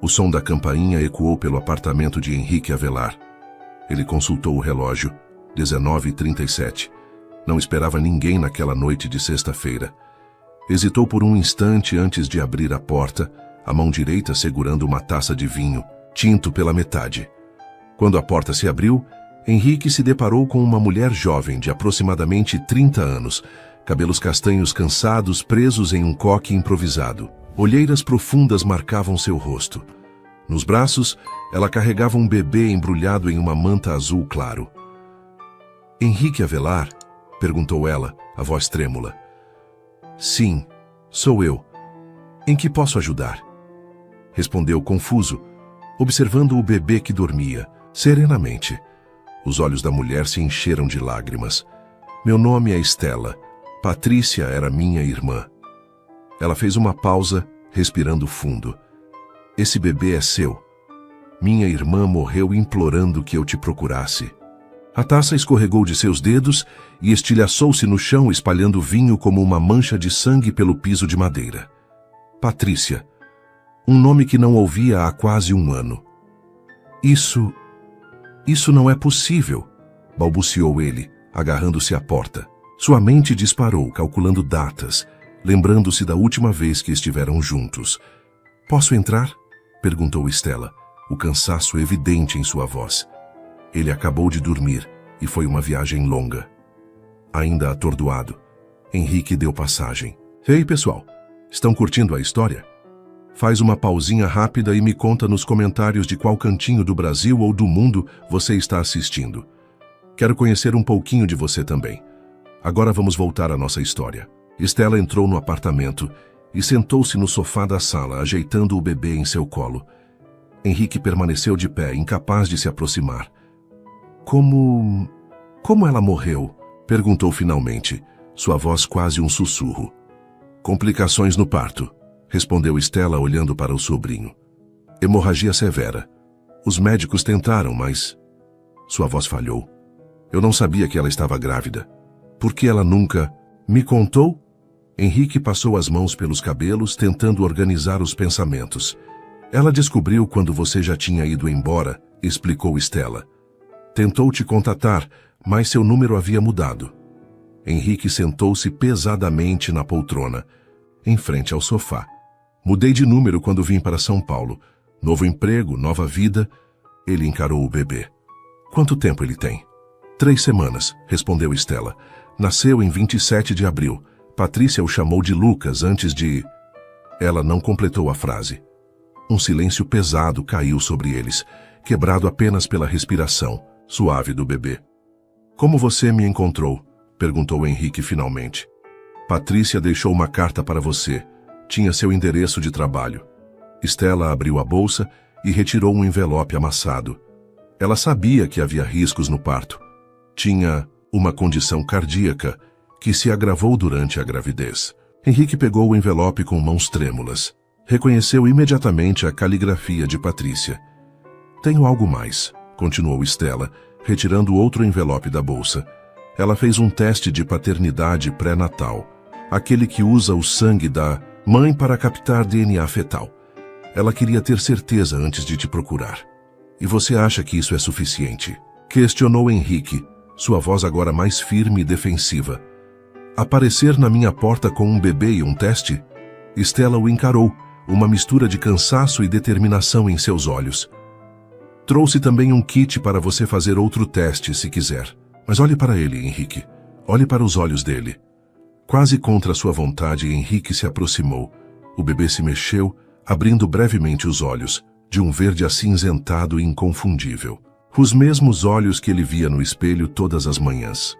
O som da campainha ecoou pelo apartamento de Henrique Avelar. Ele consultou o relógio. 19h37. Não esperava ninguém naquela noite de sexta-feira. Hesitou por um instante antes de abrir a porta, a mão direita segurando uma taça de vinho, tinto pela metade. Quando a porta se abriu, Henrique se deparou com uma mulher jovem de aproximadamente 30 anos, cabelos castanhos cansados presos em um coque improvisado. Olheiras profundas marcavam seu rosto. Nos braços, ela carregava um bebê embrulhado em uma manta azul claro. "Henrique Avelar?", perguntou ela, a voz trêmula. "Sim, sou eu. Em que posso ajudar?", respondeu confuso, observando o bebê que dormia, serenamente. Os olhos da mulher se encheram de lágrimas. "Meu nome é Estela. Patrícia era minha irmã." Ela fez uma pausa, respirando fundo. "Esse bebê é seu. Minha irmã morreu implorando que eu te procurasse." A taça escorregou de seus dedos e estilhaçou-se no chão, espalhando vinho como uma mancha de sangue pelo piso de madeira. Patrícia. Um nome que não ouvia há quase um ano. Isso não é possível", balbuciou ele, agarrando-se à porta. Sua mente disparou, calculando datas, lembrando-se da última vez que estiveram juntos. "Posso entrar?", perguntou Estela, o cansaço evidente em sua voz. Ele acabou de dormir e foi uma viagem longa. Ainda atordoado, Henrique deu passagem. "Ei, pessoal, estão curtindo a história? Faz uma pausinha rápida e me conta nos comentários de qual cantinho do Brasil ou do mundo você está assistindo. Quero conhecer um pouquinho de você também. Agora vamos voltar à nossa história." Estela entrou no apartamento e sentou-se no sofá da sala, ajeitando o bebê em seu colo. Henrique permaneceu de pé, incapaz de se aproximar. Como ela morreu?", perguntou finalmente, sua voz quase um sussurro. "Complicações no parto", respondeu Estela olhando para o sobrinho. "Hemorragia severa. Os médicos tentaram, mas..." Sua voz falhou. "Eu não sabia que ela estava grávida. Por que ela nunca me contou?" Henrique passou as mãos pelos cabelos, tentando organizar os pensamentos. "Ela descobriu quando você já tinha ido embora", explicou Estela. "Tentou te contatar, mas seu número havia mudado." Henrique sentou-se pesadamente na poltrona, em frente ao sofá. "Mudei de número quando vim para São Paulo. Novo emprego, nova vida." Ele encarou o bebê. "Quanto tempo ele tem?" 3 semanas, respondeu Estela. "Nasceu em 27 de abril. Patrícia o chamou de Lucas antes de..." Ela não completou a frase. Um silêncio pesado caiu sobre eles, quebrado apenas pela respiração suave do bebê. "Como você me encontrou?", perguntou Henrique finalmente. "Patrícia deixou uma carta para você. Tinha seu endereço de trabalho." Estela abriu a bolsa e retirou um envelope amassado. Ela sabia que havia riscos no parto. Tinha uma condição cardíaca que se agravou durante a gravidez. Henrique pegou o envelope com mãos trêmulas. Reconheceu imediatamente a caligrafia de Patrícia. "Tenho algo mais", continuou Estela, retirando outro envelope da bolsa. "Ela fez um teste de paternidade pré-natal, aquele que usa o sangue da mãe para captar DNA fetal. Ela queria ter certeza antes de te procurar." "E você acha que isso é suficiente?", questionou Henrique, sua voz agora mais firme e defensiva. "Aparecer na minha porta com um bebê e um teste?" Estela o encarou, uma mistura de cansaço e determinação em seus olhos. "Trouxe também um kit para você fazer outro teste, se quiser. Mas olhe para ele, Henrique. Olhe para os olhos dele." Quase contra sua vontade, Henrique se aproximou. O bebê se mexeu, abrindo brevemente os olhos, de um verde acinzentado e inconfundível. Os mesmos olhos que ele via no espelho todas as manhãs.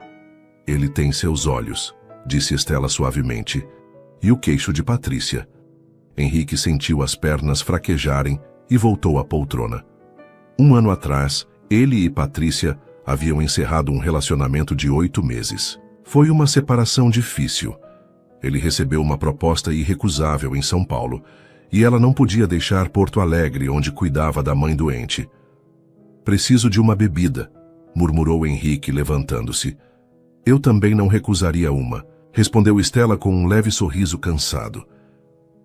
"Ele tem seus olhos", disse Estela suavemente, "e o queixo de Patrícia." Henrique sentiu as pernas fraquejarem e voltou à poltrona. 1 ano atrás, ele e Patrícia haviam encerrado um relacionamento de 8 meses. Foi uma separação difícil. Ele recebeu uma proposta irrecusável em São Paulo, e ela não podia deixar Porto Alegre, onde cuidava da mãe doente. "Preciso de uma bebida", murmurou Henrique, levantando-se. "Eu também não recusaria uma", respondeu Estela com um leve sorriso cansado.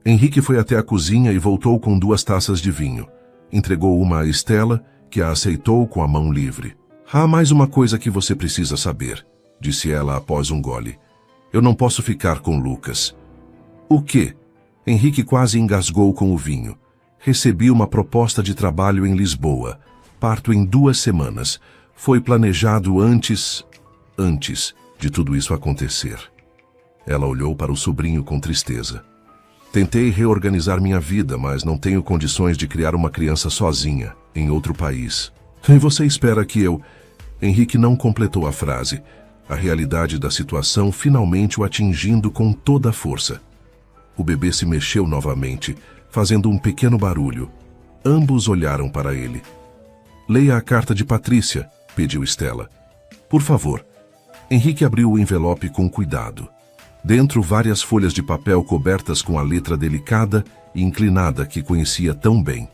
Henrique foi até a cozinha e voltou com 2 taças de vinho. Entregou uma a Stella, que a aceitou com a mão livre. Há mais uma coisa que você precisa saber, disse ela após um gole. Eu não posso ficar com Lucas. O quê? Henrique quase engasgou com o vinho. Recebi uma proposta de trabalho em Lisboa. Parto em 2 semanas. Foi planejado antes de tudo isso acontecer. Ela olhou para o sobrinho com tristeza. Tentei reorganizar minha vida, mas não tenho condições de criar uma criança sozinha, em outro país. E você espera que eu... Henrique não completou a frase, a realidade da situação finalmente o atingindo com toda a força. O bebê se mexeu novamente, fazendo um pequeno barulho. Ambos olharam para ele. Leia a carta de Patrícia, pediu Stella. Por favor. Henrique abriu o envelope com cuidado. Dentro, várias folhas de papel cobertas com a letra delicada e inclinada que conhecia tão bem.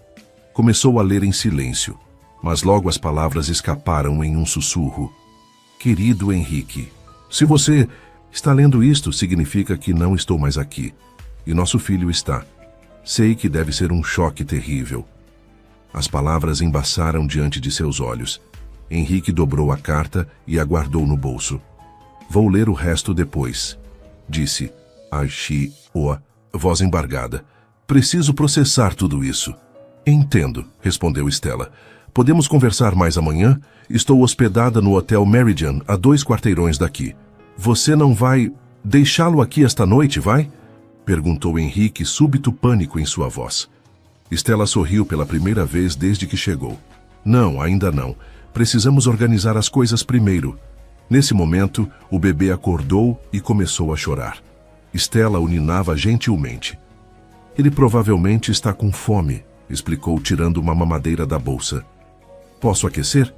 Começou a ler em silêncio, mas logo as palavras escaparam em um sussurro. Querido Henrique, se você está lendo isto, significa que não estou mais aqui. E nosso filho está. Sei que deve ser um choque terrível. As palavras embaçaram diante de seus olhos. Henrique dobrou a carta e a guardou no bolso. Vou ler o resto depois, disse Ashi-oa, voz embargada. Preciso processar tudo isso. Entendo, respondeu Stella. Podemos conversar mais amanhã? Estou hospedada no Hotel Meridian, a 2 quarteirões daqui. Você não vai deixá-lo aqui esta noite, vai? Perguntou Henrique, súbito pânico em sua voz. Stella sorriu pela primeira vez desde que chegou. Não, ainda não. Precisamos organizar as coisas primeiro. Nesse momento, o bebê acordou e começou a chorar. Stella o ninava gentilmente. Ele provavelmente está com fome, explicou tirando uma mamadeira da bolsa. Posso aquecer?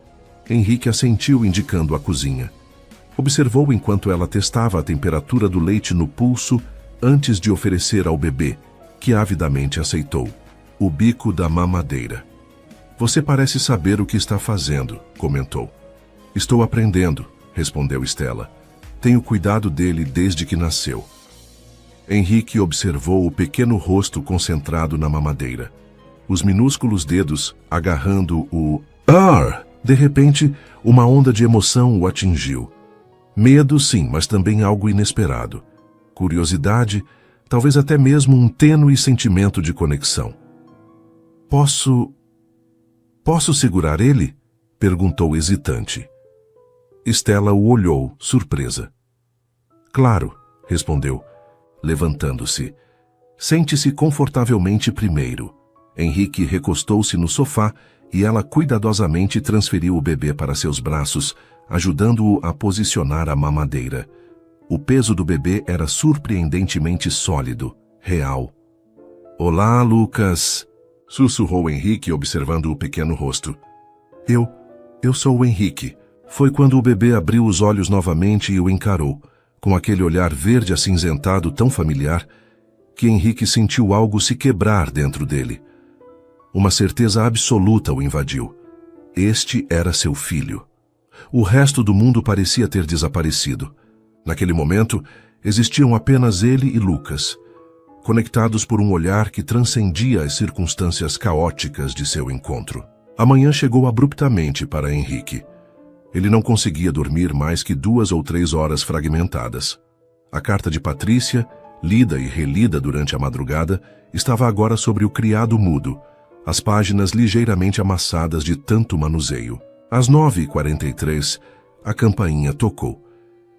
Henrique assentiu, indicando a cozinha. Observou enquanto ela testava a temperatura do leite no pulso antes de oferecer ao bebê, que avidamente aceitou, o bico da mamadeira. Você parece saber o que está fazendo, comentou. Estou aprendendo, respondeu Stella. Tenho cuidado dele desde que nasceu. Henrique observou o pequeno rosto concentrado na mamadeira. Os minúsculos dedos agarrando o... De repente, uma onda de emoção o atingiu. Medo, sim, mas também algo inesperado. Curiosidade, talvez até mesmo um tênue sentimento de conexão. Posso segurar ele? Perguntou hesitante. Stella o olhou, surpresa. Claro, respondeu, levantando-se. Sente-se confortavelmente primeiro. Henrique recostou-se no sofá e ela cuidadosamente transferiu o bebê para seus braços, ajudando-o a posicionar a mamadeira. O peso do bebê era surpreendentemente sólido, real. Olá, Lucas, sussurrou Henrique observando o pequeno rosto. Eu sou o Henrique. Foi quando o bebê abriu os olhos novamente e o encarou, com aquele olhar verde acinzentado tão familiar, que Henrique sentiu algo se quebrar dentro dele. Uma certeza absoluta o invadiu. Este era seu filho. O resto do mundo parecia ter desaparecido. Naquele momento, existiam apenas ele e Lucas, conectados por um olhar que transcendia as circunstâncias caóticas de seu encontro. A manhã chegou abruptamente para Henrique. Ele não conseguia dormir mais que 2 ou 3 horas fragmentadas. A carta de Patrícia, lida e relida durante a madrugada, estava agora sobre o criado mudo, as páginas ligeiramente amassadas de tanto manuseio. Às 9h43, a campainha tocou.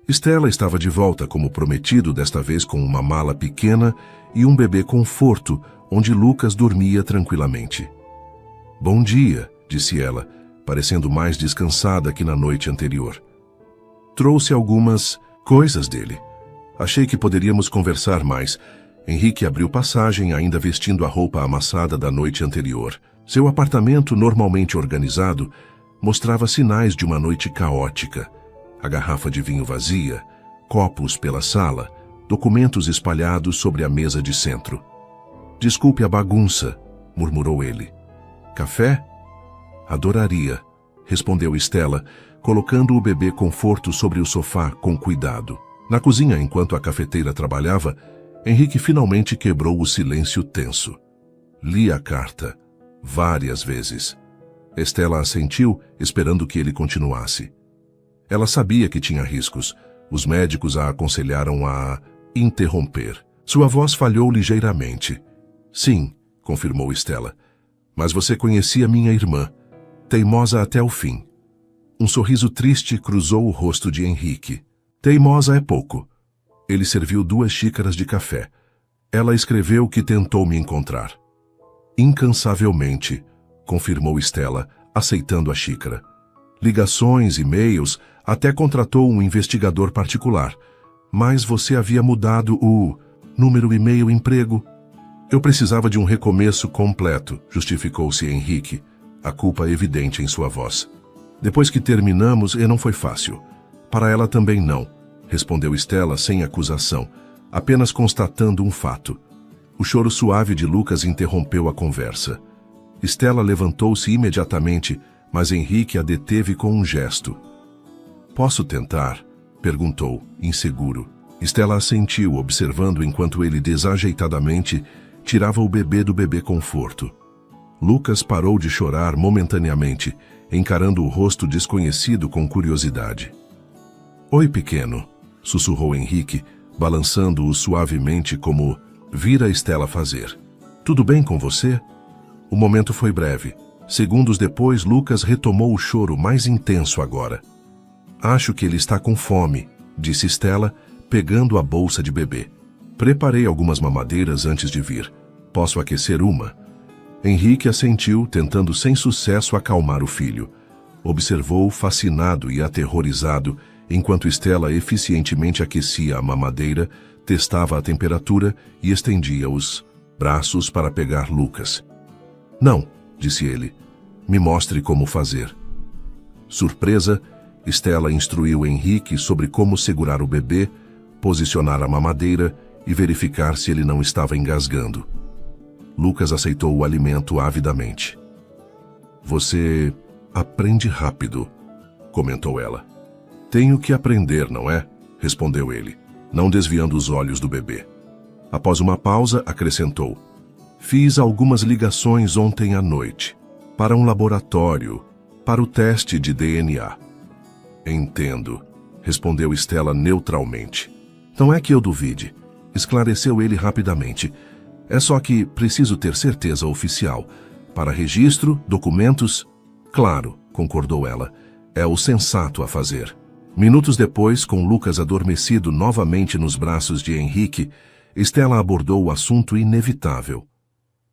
Stella estava de volta como prometido, desta vez com uma mala pequena e um bebê conforto, onde Lucas dormia tranquilamente. Bom dia, disse ela, parecendo mais descansada que na noite anterior. Trouxe algumas coisas dele. Achei que poderíamos conversar mais. Henrique abriu passagem, ainda vestindo a roupa amassada da noite anterior. Seu apartamento, normalmente organizado, mostrava sinais de uma noite caótica. A garrafa de vinho vazia, copos pela sala, documentos espalhados sobre a mesa de centro. Desculpe a bagunça, murmurou ele. Café? Adoraria, respondeu Stella, colocando o bebê conforto sobre o sofá com cuidado. Na cozinha, enquanto a cafeteira trabalhava, Henrique finalmente quebrou o silêncio tenso. Li a carta várias vezes. Estela assentiu, esperando que ele continuasse. Ela sabia que tinha riscos. Os médicos a aconselharam a interromper. Sua voz falhou ligeiramente. Sim, confirmou Estela. Mas você conhecia minha irmã, teimosa até o fim. Um sorriso triste cruzou o rosto de Henrique. Teimosa é pouco. Ele serviu 2 xícaras de café. Ela escreveu que tentou me encontrar. Incansavelmente, confirmou Estela, aceitando a xícara. Ligações, e-mails, até contratou um investigador particular. Mas você havia mudado o número, e-mail, emprego. Eu precisava de um recomeço completo, justificou-se Henrique, a culpa evidente em sua voz. Depois que terminamos, e não foi fácil. Para ela também não, respondeu Estela sem acusação, apenas constatando um fato. O choro suave de Lucas interrompeu a conversa. Estela levantou-se imediatamente, mas Henrique a deteve com um gesto. Posso tentar? Perguntou, inseguro. Estela assentiu, observando enquanto ele desajeitadamente tirava o bebê do bebê conforto. Lucas parou de chorar momentaneamente, encarando o rosto desconhecido com curiosidade. Oi, pequeno, sussurrou Henrique, balançando-o suavemente como vira Estela fazer. Tudo bem com você? O momento foi breve. Segundos depois, Lucas retomou o choro mais intenso agora. Acho que ele está com fome, disse Estela, pegando a bolsa de bebê. Preparei algumas mamadeiras antes de vir. Posso aquecer uma? Henrique assentiu, tentando sem sucesso acalmar o filho. Observou fascinado e aterrorizado, enquanto Estela eficientemente aquecia a mamadeira, testava a temperatura e estendia os braços para pegar Lucas. Não, disse ele. Me mostre como fazer. Surpresa, Estela instruiu Henrique sobre como segurar o bebê, posicionar a mamadeira e verificar se ele não estava engasgando. Lucas aceitou o alimento avidamente. Você aprende rápido, comentou ela. Tenho que aprender, não é? Respondeu ele, não desviando os olhos do bebê. Após uma pausa, acrescentou. Fiz algumas ligações ontem à noite, para um laboratório, para o teste de DNA. Entendo, respondeu Estela neutralmente. Não é que eu duvide, esclareceu ele rapidamente. É só que preciso ter certeza oficial. Para registro, documentos... Claro, concordou ela. É o sensato a fazer. Minutos depois, com Lucas adormecido novamente nos braços de Henrique, Estela abordou o assunto inevitável.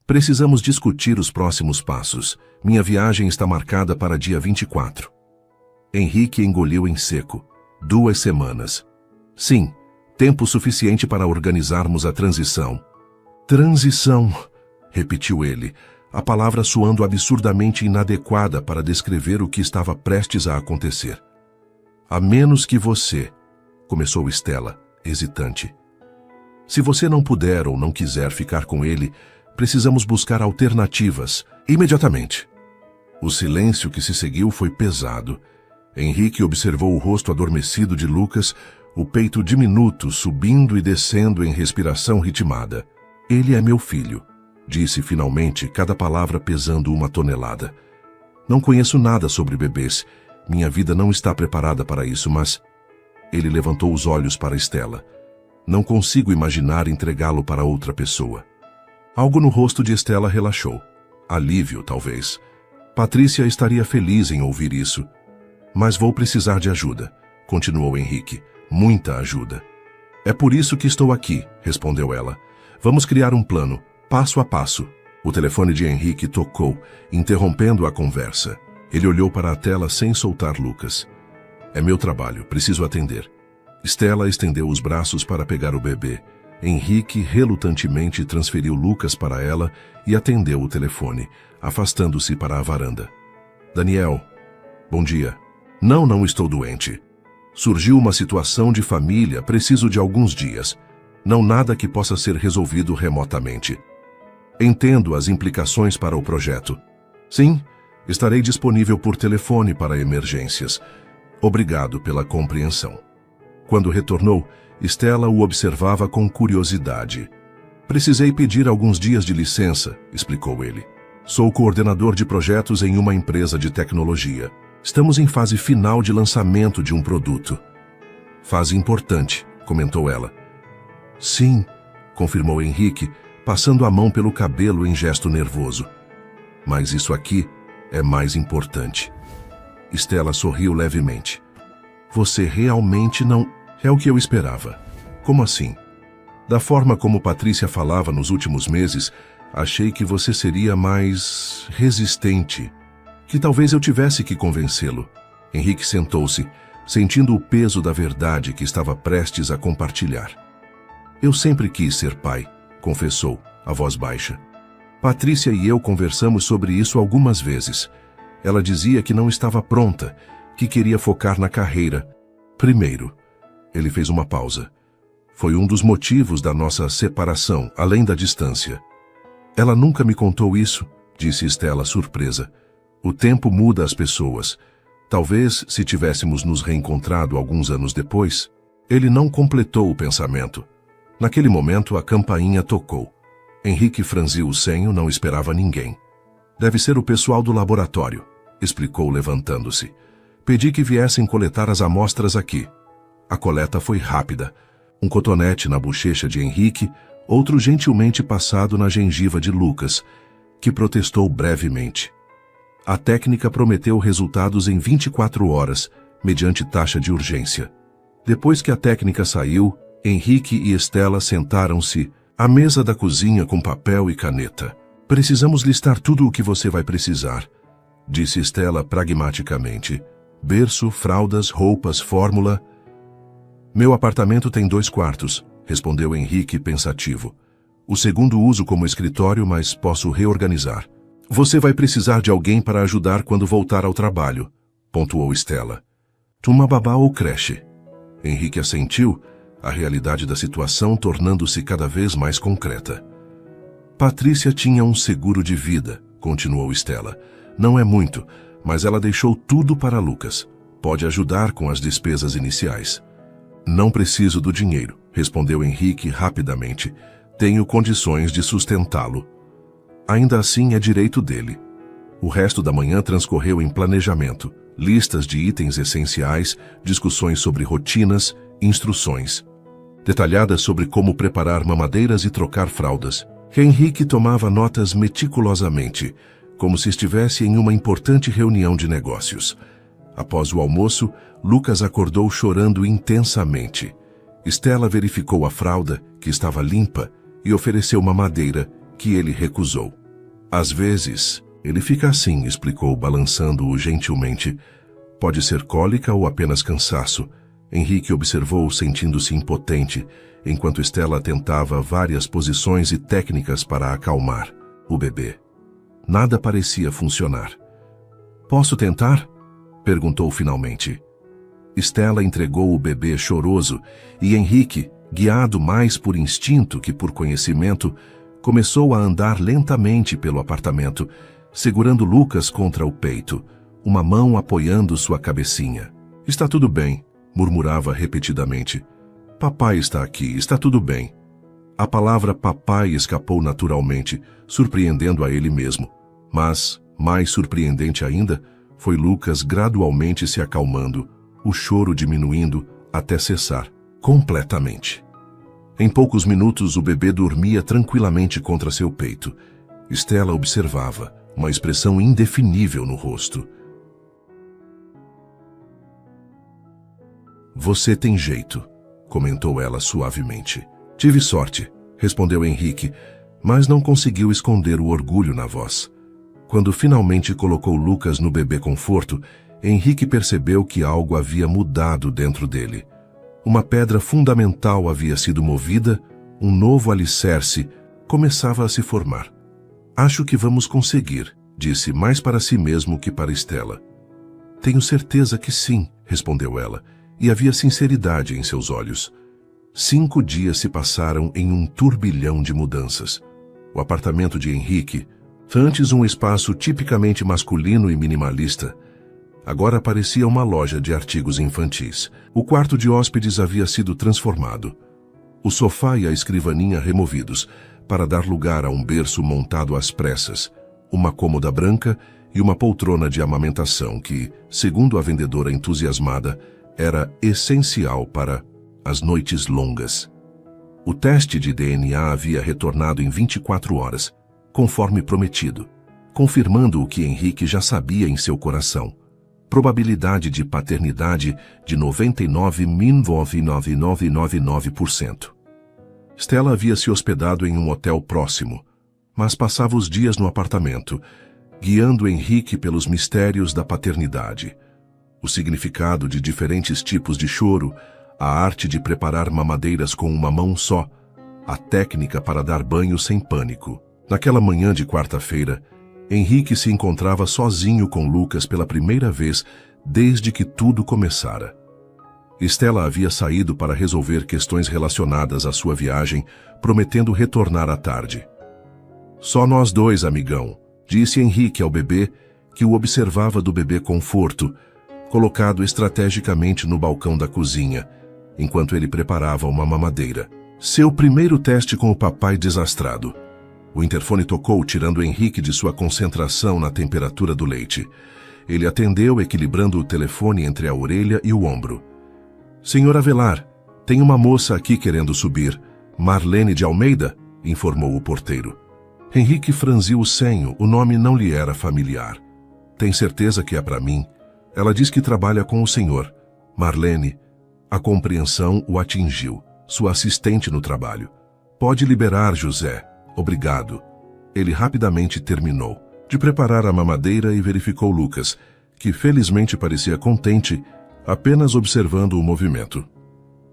Precisamos discutir os próximos passos. Minha viagem está marcada para dia 24. Henrique engoliu em seco. 2 semanas. Sim, tempo suficiente para organizarmos a transição. Transição, repetiu ele, a palavra soando absurdamente inadequada para descrever o que estava prestes a acontecer. A menos que você, começou Estela, hesitante. Se você não puder ou não quiser ficar com ele, precisamos buscar alternativas, imediatamente. O silêncio que se seguiu foi pesado. Henrique observou o rosto adormecido de Lucas, o peito diminuto subindo e descendo em respiração ritmada. Ele é meu filho, disse finalmente, cada palavra pesando 1 tonelada. Não conheço nada sobre bebês. Minha vida não está preparada para isso, mas... Ele levantou os olhos para Estela. Não consigo imaginar entregá-lo para outra pessoa. Algo no rosto de Estela relaxou. Alívio, talvez. Patrícia estaria feliz em ouvir isso. Mas vou precisar de ajuda, continuou Henrique. Muita ajuda. É por isso que estou aqui, respondeu ela. Vamos criar um plano, passo a passo. O telefone de Henrique tocou, interrompendo a conversa. Ele olhou para a tela sem soltar Lucas. É meu trabalho, preciso atender. Estela estendeu os braços para pegar o bebê. Henrique relutantemente transferiu Lucas para ela e atendeu o telefone, afastando-se para a varanda. Daniel, bom dia. Não estou doente. Surgiu uma situação de família, preciso de alguns dias. Não nada que possa ser resolvido remotamente. Entendo as implicações para o projeto. Sim, estarei disponível por telefone para emergências. Obrigado pela compreensão. Quando retornou, Stella o observava com curiosidade. Precisei pedir alguns dias de licença, explicou ele. Sou coordenador de projetos em uma empresa de tecnologia. Estamos em fase final de lançamento de um produto. Fase importante, comentou ela. Sim, confirmou Henrique, passando a mão pelo cabelo em gesto nervoso. Mas isso aqui é mais importante. Stella sorriu levemente. Você realmente não... É o que eu esperava. Como assim? Da forma como Patrícia falava nos últimos meses, achei que você seria mais resistente. Que talvez eu tivesse que convencê-lo. Henrique sentou-se, sentindo o peso da verdade que estava prestes a compartilhar. Eu sempre quis ser pai, confessou, a voz baixa. Patrícia e eu conversamos sobre isso algumas vezes. Ela dizia que não estava pronta, que queria focar na carreira. Primeiro, ele fez uma pausa. Foi um dos motivos da nossa separação, além da distância. Ela nunca me contou isso, disse Stella surpresa. O tempo muda as pessoas. Talvez, se tivéssemos nos reencontrado alguns anos depois, ele não completou o pensamento. Naquele momento, a campainha tocou. Henrique franziu o senho, não esperava ninguém. Deve ser o pessoal do laboratório, explicou levantando-se. Pedi que viessem coletar as amostras aqui. A coleta foi rápida. Um cotonete na bochecha de Henrique, outro gentilmente passado na gengiva de Lucas, que protestou brevemente. A técnica prometeu resultados em 24 horas, mediante taxa de urgência. Depois que a técnica saiu, Henrique e Stella sentaram-se à mesa da cozinha com papel e caneta. Precisamos listar tudo o que você vai precisar, disse Stella pragmaticamente. Berço, fraldas, roupas, fórmula... Meu apartamento tem 2 quartos, respondeu Henrique pensativo. O segundo uso como escritório, mas posso reorganizar. Você vai precisar de alguém para ajudar quando voltar ao trabalho, pontuou Stella. Uma babá ou creche? Henrique assentiu, a realidade da situação tornando-se cada vez mais concreta. Patrícia tinha um seguro de vida, continuou Stella. Não é muito, mas ela deixou tudo para Lucas. Pode ajudar com as despesas iniciais. Não preciso do dinheiro, respondeu Henrique rapidamente. Tenho condições de sustentá-lo. Ainda assim é direito dele. O resto da manhã transcorreu em planejamento, listas de itens essenciais, discussões sobre rotinas, instruções. Detalhadas sobre como preparar mamadeiras e trocar fraldas. Henrique tomava notas meticulosamente, como se estivesse em uma importante reunião de negócios. Após o almoço, Lucas acordou chorando intensamente. Stella verificou a fralda, que estava limpa, e ofereceu mamadeira, que ele recusou. Às vezes, ele fica assim, explicou, balançando-o gentilmente. Pode ser cólica ou apenas cansaço. Henrique observou, sentindo-se impotente, enquanto Stella tentava várias posições e técnicas para acalmar o bebê. Nada parecia funcionar. Posso tentar? Perguntou finalmente. Stella entregou o bebê choroso e Henrique, guiado mais por instinto que por conhecimento, começou a andar lentamente pelo apartamento, segurando Lucas contra o peito, uma mão apoiando sua cabecinha. Está tudo bem, murmurava repetidamente. Papai está aqui, está tudo bem. A palavra papai escapou naturalmente, surpreendendo a ele mesmo. Mas, mais surpreendente ainda, foi Lucas gradualmente se acalmando, o choro diminuindo até cessar, completamente. Em poucos minutos o bebê dormia tranquilamente contra seu peito. Stella observava, uma expressão indefinível no rosto. Você tem jeito, comentou ela suavemente. Tive sorte, respondeu Henrique, mas não conseguiu esconder o orgulho na voz. Quando finalmente colocou Lucas no bebê conforto, Henrique percebeu que algo havia mudado dentro dele. Uma pedra fundamental havia sido movida, um novo alicerce começava a se formar. Acho que vamos conseguir, disse mais para si mesmo que para Stella. Tenho certeza que sim, respondeu ela, e havia sinceridade em seus olhos. 5 dias se passaram em um turbilhão de mudanças. O apartamento de Henrique, antes um espaço tipicamente masculino e minimalista, Agora parecia uma loja de artigos infantis. O quarto de hóspedes havia sido transformado. O sofá e a escrivaninha removidos, para dar lugar a um berço montado às pressas, uma cômoda branca e uma poltrona de amamentação que, segundo a vendedora entusiasmada, era essencial para as noites longas. O teste de DNA havia retornado em 24 horas, conforme prometido, confirmando o que Henrique já sabia em seu coração. Probabilidade de paternidade de 99,99999%. Stella havia se hospedado em um hotel próximo, mas passava os dias no apartamento, guiando Henrique pelos mistérios da paternidade. O significado de diferentes tipos de choro, a arte de preparar mamadeiras com uma mão só, a técnica para dar banho sem pânico. Naquela manhã de quarta-feira, Henrique se encontrava sozinho com Lucas pela primeira vez desde que tudo começara. Stella havia saído para resolver questões relacionadas à sua viagem, prometendo retornar à tarde. "Só nós dois, amigão", disse Henrique ao bebê, que o observava do bebê conforto, colocado estrategicamente no balcão da cozinha, enquanto ele preparava uma mamadeira. Seu primeiro teste com o papai desastrado. O interfone tocou, tirando Henrique de sua concentração na temperatura do leite. Ele atendeu, equilibrando o telefone entre a orelha e o ombro. "Senhor Avelar, tem uma moça aqui querendo subir. Marlene de Almeida?", informou o porteiro. Henrique franziu o senho, o nome não lhe era familiar. "Tem certeza que é para mim? Ela diz que trabalha com o senhor." Marlene, a compreensão o atingiu, sua assistente no trabalho. "Pode liberar, José. Obrigado." Ele rapidamente terminou de preparar a mamadeira e verificou Lucas, que felizmente parecia contente, apenas observando o movimento.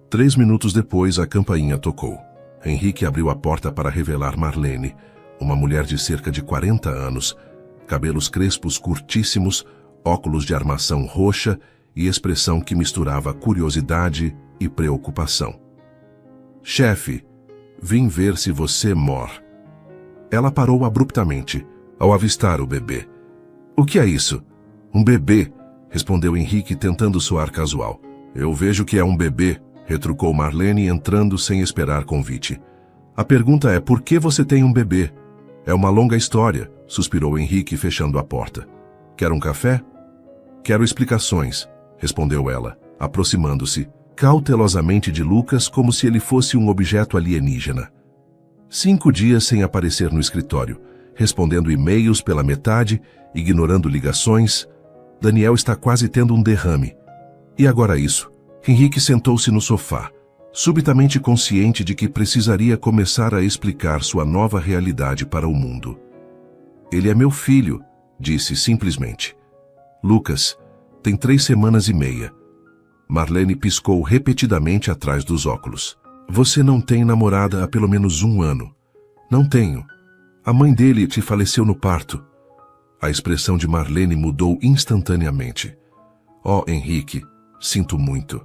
3 minutos depois, a campainha tocou. Henrique abriu a porta para revelar Marlene, uma mulher de cerca de 40 anos, cabelos crespos curtíssimos, óculos de armação roxa e expressão que misturava curiosidade e preocupação. "Chefe, vim ver se você mor." Ela parou abruptamente, ao avistar o bebê. "O que é isso?" "Um bebê", respondeu Henrique tentando soar casual. "Eu vejo que é um bebê", retrucou Marlene entrando sem esperar convite. "A pergunta é por que você tem um bebê?" "É uma longa história", suspirou Henrique fechando a porta. "Quer um café?" "Quero explicações", respondeu ela, aproximando-se cautelosamente de Lucas como se ele fosse um objeto alienígena. 5 dias sem aparecer no escritório, respondendo e-mails pela metade, ignorando ligações. Daniel está quase tendo um derrame. E agora isso? Henrique sentou-se no sofá, subitamente consciente de que precisaria começar a explicar sua nova realidade para o mundo. "Ele é meu filho", disse simplesmente. "Lucas, tem 3 semanas e meia." Marlene piscou repetidamente atrás dos óculos. "Você não tem namorada há pelo menos 1 ano." "Não tenho. A mãe dele te faleceu no parto." A expressão de Marlene mudou instantaneamente. "Oh, Henrique, sinto muito."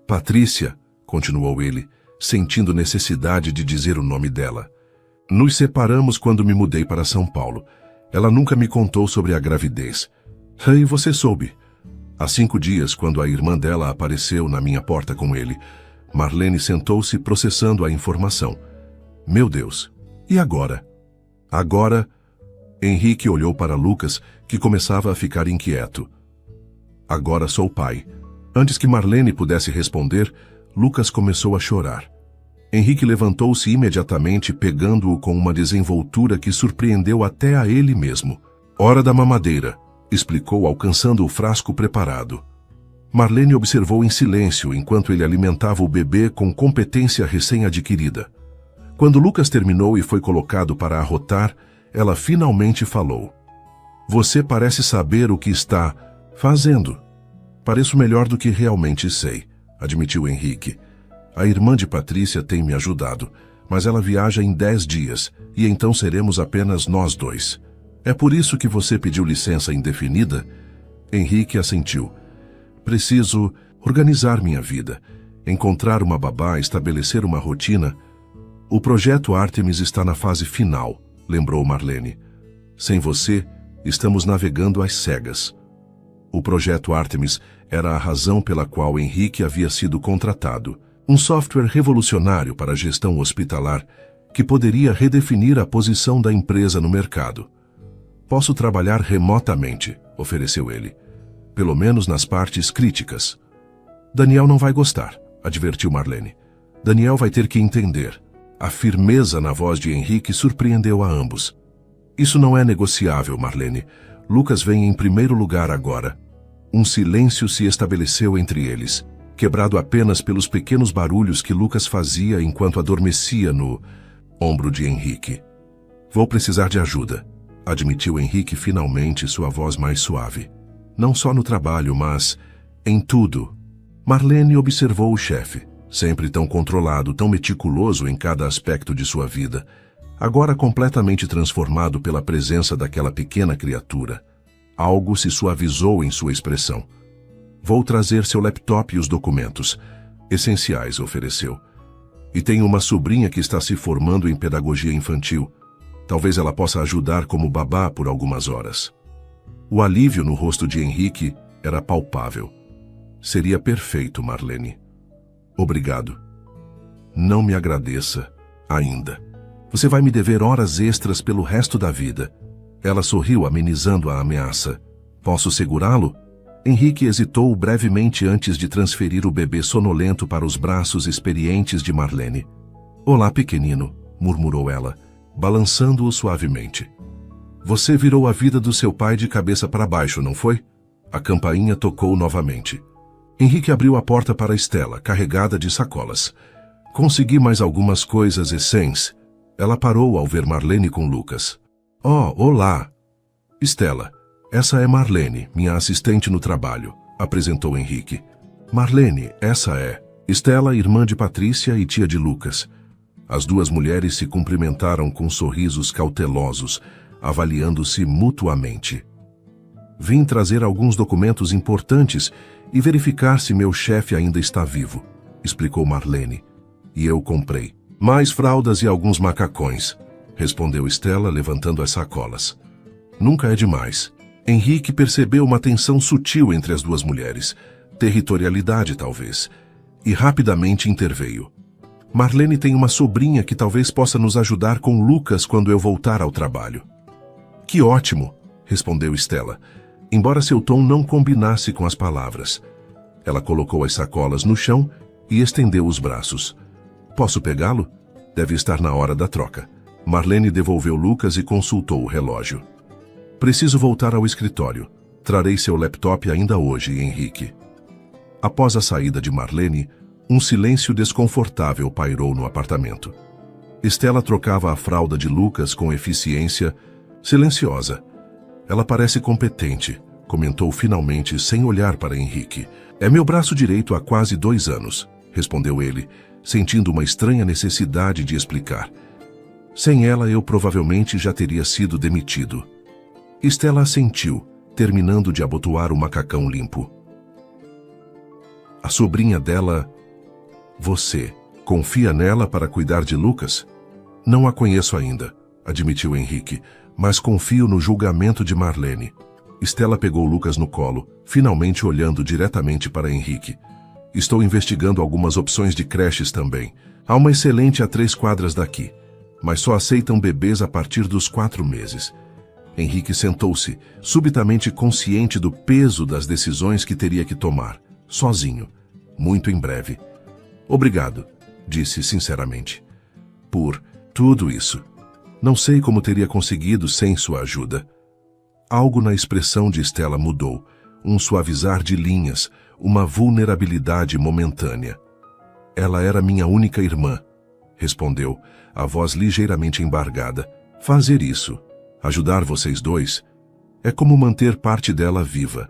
"Patrícia", continuou ele, sentindo necessidade de dizer o nome dela. "Nos separamos quando me mudei para São Paulo. Ela nunca me contou sobre a gravidez." "E você soube?" "Há 5 dias, quando a irmã dela apareceu na minha porta com ele." Marlene sentou-se processando a informação. "Meu Deus, e agora?" "Agora..." Henrique olhou para Lucas, que começava a ficar inquieto. "Agora sou pai." Antes que Marlene pudesse responder, Lucas começou a chorar. Henrique levantou-se imediatamente, pegando-o com uma desenvoltura que surpreendeu até a ele mesmo. "Hora da mamadeira", explicou, alcançando o frasco preparado. Marlene observou em silêncio enquanto ele alimentava o bebê com competência recém-adquirida. Quando Lucas terminou e foi colocado para arrotar, ela finalmente falou. "Você parece saber o que está fazendo." "Pareço melhor do que realmente sei", admitiu Henrique. "A irmã de Patrícia tem me ajudado, mas ela viaja em 10 dias, e então seremos apenas nós 2. É por isso que você pediu licença indefinida?" Henrique assentiu. "Preciso organizar minha vida, encontrar uma babá, estabelecer uma rotina." "O projeto Artemis está na fase final", lembrou Marlene. "Sem você, estamos navegando às cegas." O projeto Artemis era a razão pela qual Henrique havia sido contratado. Um software revolucionário para a gestão hospitalar que poderia redefinir a posição da empresa no mercado. Posso trabalhar remotamente, ofereceu ele. Pelo menos nas partes críticas. Daniel não vai gostar, advertiu Marlene. Daniel vai ter que entender. A firmeza na voz de Henrique surpreendeu a ambos. Isso não é negociável, Marlene. Lucas vem em primeiro lugar agora. Um silêncio se estabeleceu entre eles, quebrado apenas pelos pequenos barulhos que Lucas fazia enquanto adormecia no ombro de Henrique. Vou precisar de ajuda, admitiu Henrique finalmente, sua voz mais suave. Não só no trabalho, mas em tudo. Marlene observou o chefe, sempre tão controlado, tão meticuloso em cada aspecto de sua vida, agora completamente transformado pela presença daquela pequena criatura. Algo se suavizou em sua expressão. Vou trazer seu laptop e os documentos. Essenciais, ofereceu. E tenho uma sobrinha que está se formando em pedagogia infantil. Talvez ela possa ajudar como babá por algumas horas. O alívio no rosto de Henrique era palpável. Seria perfeito, Marlene. Obrigado. Não me agradeça ainda. Você vai me dever horas extras pelo resto da vida. Ela sorriu, amenizando a ameaça. Posso segurá-lo? Henrique hesitou brevemente antes de transferir o bebê sonolento para os braços experientes de Marlene. Olá, pequenino, murmurou ela, balançando-o suavemente. Você virou a vida do seu pai de cabeça para baixo, não foi? A campainha tocou novamente. Henrique abriu a porta para Estela, carregada de sacolas. Consegui mais algumas coisas essências. Ela parou ao ver Marlene com Lucas. Oh, olá! Estela, essa é Marlene, minha assistente no trabalho, apresentou Henrique. Marlene, essa é Estela, irmã de Patrícia e tia de Lucas. As duas mulheres se cumprimentaram com sorrisos cautelosos, avaliando-se mutuamente. Vim trazer alguns documentos importantes e verificar se meu chefe ainda está vivo, explicou Marlene. E eu comprei. Mais fraldas e alguns macacões, respondeu Estela, levantando as sacolas. Nunca é demais. Henrique percebeu uma tensão sutil entre as duas mulheres, territorialidade talvez, e rapidamente interveio. Marlene tem uma sobrinha que talvez possa nos ajudar com Lucas quando eu voltar ao trabalho. Que ótimo, respondeu Estela, embora seu tom não combinasse com as palavras. Ela colocou as sacolas no chão e estendeu os braços. Posso pegá-lo? Deve estar na hora da troca. Marlene devolveu Lucas e consultou o relógio. Preciso voltar ao escritório. Trarei seu laptop ainda hoje, Henrique. Após a saída de Marlene, um silêncio desconfortável pairou no apartamento. Estela trocava a fralda de Lucas com eficiência, silenciosa. Ela parece competente, comentou finalmente sem olhar para Henrique. É meu braço direito há quase 2 anos, respondeu ele, sentindo uma estranha necessidade de explicar. Sem ela, eu provavelmente já teria sido demitido. Estela assentiu, terminando de abotoar o macacão limpo. A sobrinha dela... Você confia nela para cuidar de Lucas? Não a conheço ainda, admitiu Henrique, mas confio no julgamento de Marlene. Estela pegou Lucas no colo, finalmente olhando diretamente para Henrique. Estou investigando algumas opções de creches também. Há uma excelente a 3 quadras daqui, mas só aceitam bebês a partir dos 4 meses. Henrique sentou-se, subitamente consciente do peso das decisões que teria que tomar, sozinho, muito em breve. Obrigado, disse sinceramente, por tudo isso. Não sei como teria conseguido sem sua ajuda. Algo na expressão de Estela mudou, um suavizar de linhas, uma vulnerabilidade momentânea. Ela era minha única irmã, respondeu, a voz ligeiramente embargada. Fazer isso, ajudar vocês dois, é como manter parte dela viva.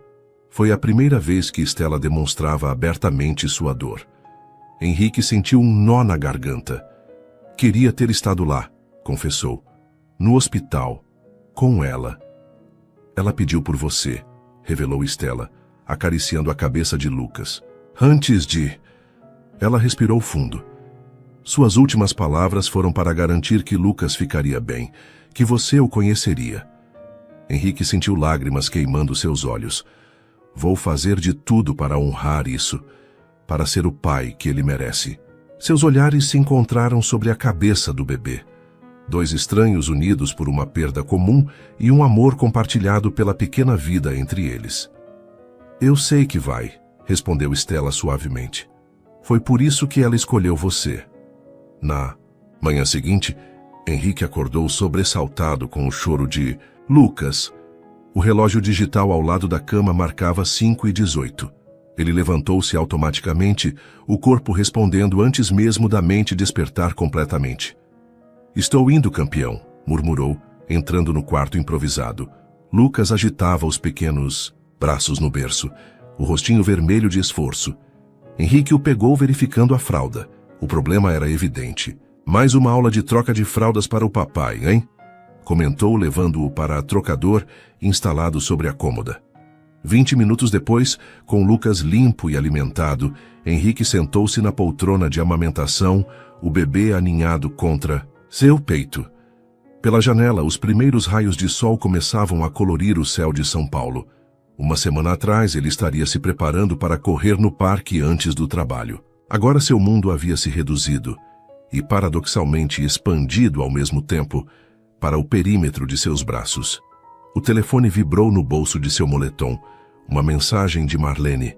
Foi a primeira vez que Estela demonstrava abertamente sua dor. Henrique sentiu um nó na garganta. Queria ter estado lá, confessou. No hospital, com ela. Ela pediu por você, revelou Estela, acariciando a cabeça de Lucas. Antes de... Ela respirou fundo. Suas últimas palavras foram para garantir que Lucas ficaria bem, que você o conheceria. Henrique sentiu lágrimas queimando seus olhos. Vou fazer de tudo para honrar isso, para ser o pai que ele merece. Seus olhares se encontraram sobre a cabeça do bebê. Dois estranhos unidos por uma perda comum e um amor compartilhado pela pequena vida entre eles. Eu sei que vai, respondeu Stella suavemente. Foi por isso que ela escolheu você. Na manhã seguinte, Henrique acordou sobressaltado com o choro de Lucas. O relógio digital ao lado da cama marcava 5h18. Ele levantou-se automaticamente, o corpo respondendo antes mesmo da mente despertar completamente. Estou indo, campeão, murmurou, entrando no quarto improvisado. Lucas agitava os pequenos braços no berço, o rostinho vermelho de esforço. Henrique o pegou verificando a fralda. O problema era evidente. Mais uma aula de troca de fraldas para o papai, hein? Comentou, levando-o para o trocador instalado sobre a cômoda. 20 minutos depois, com Lucas limpo e alimentado, Henrique sentou-se na poltrona de amamentação, o bebê aninhado contra seu peito. Pela janela, os primeiros raios de sol começavam a colorir o céu de São Paulo. Uma semana atrás, ele estaria se preparando para correr no parque antes do trabalho. Agora seu mundo havia se reduzido e, paradoxalmente, expandido ao mesmo tempo para o perímetro de seus braços. O telefone vibrou no bolso de seu moletom. Uma mensagem de Marlene.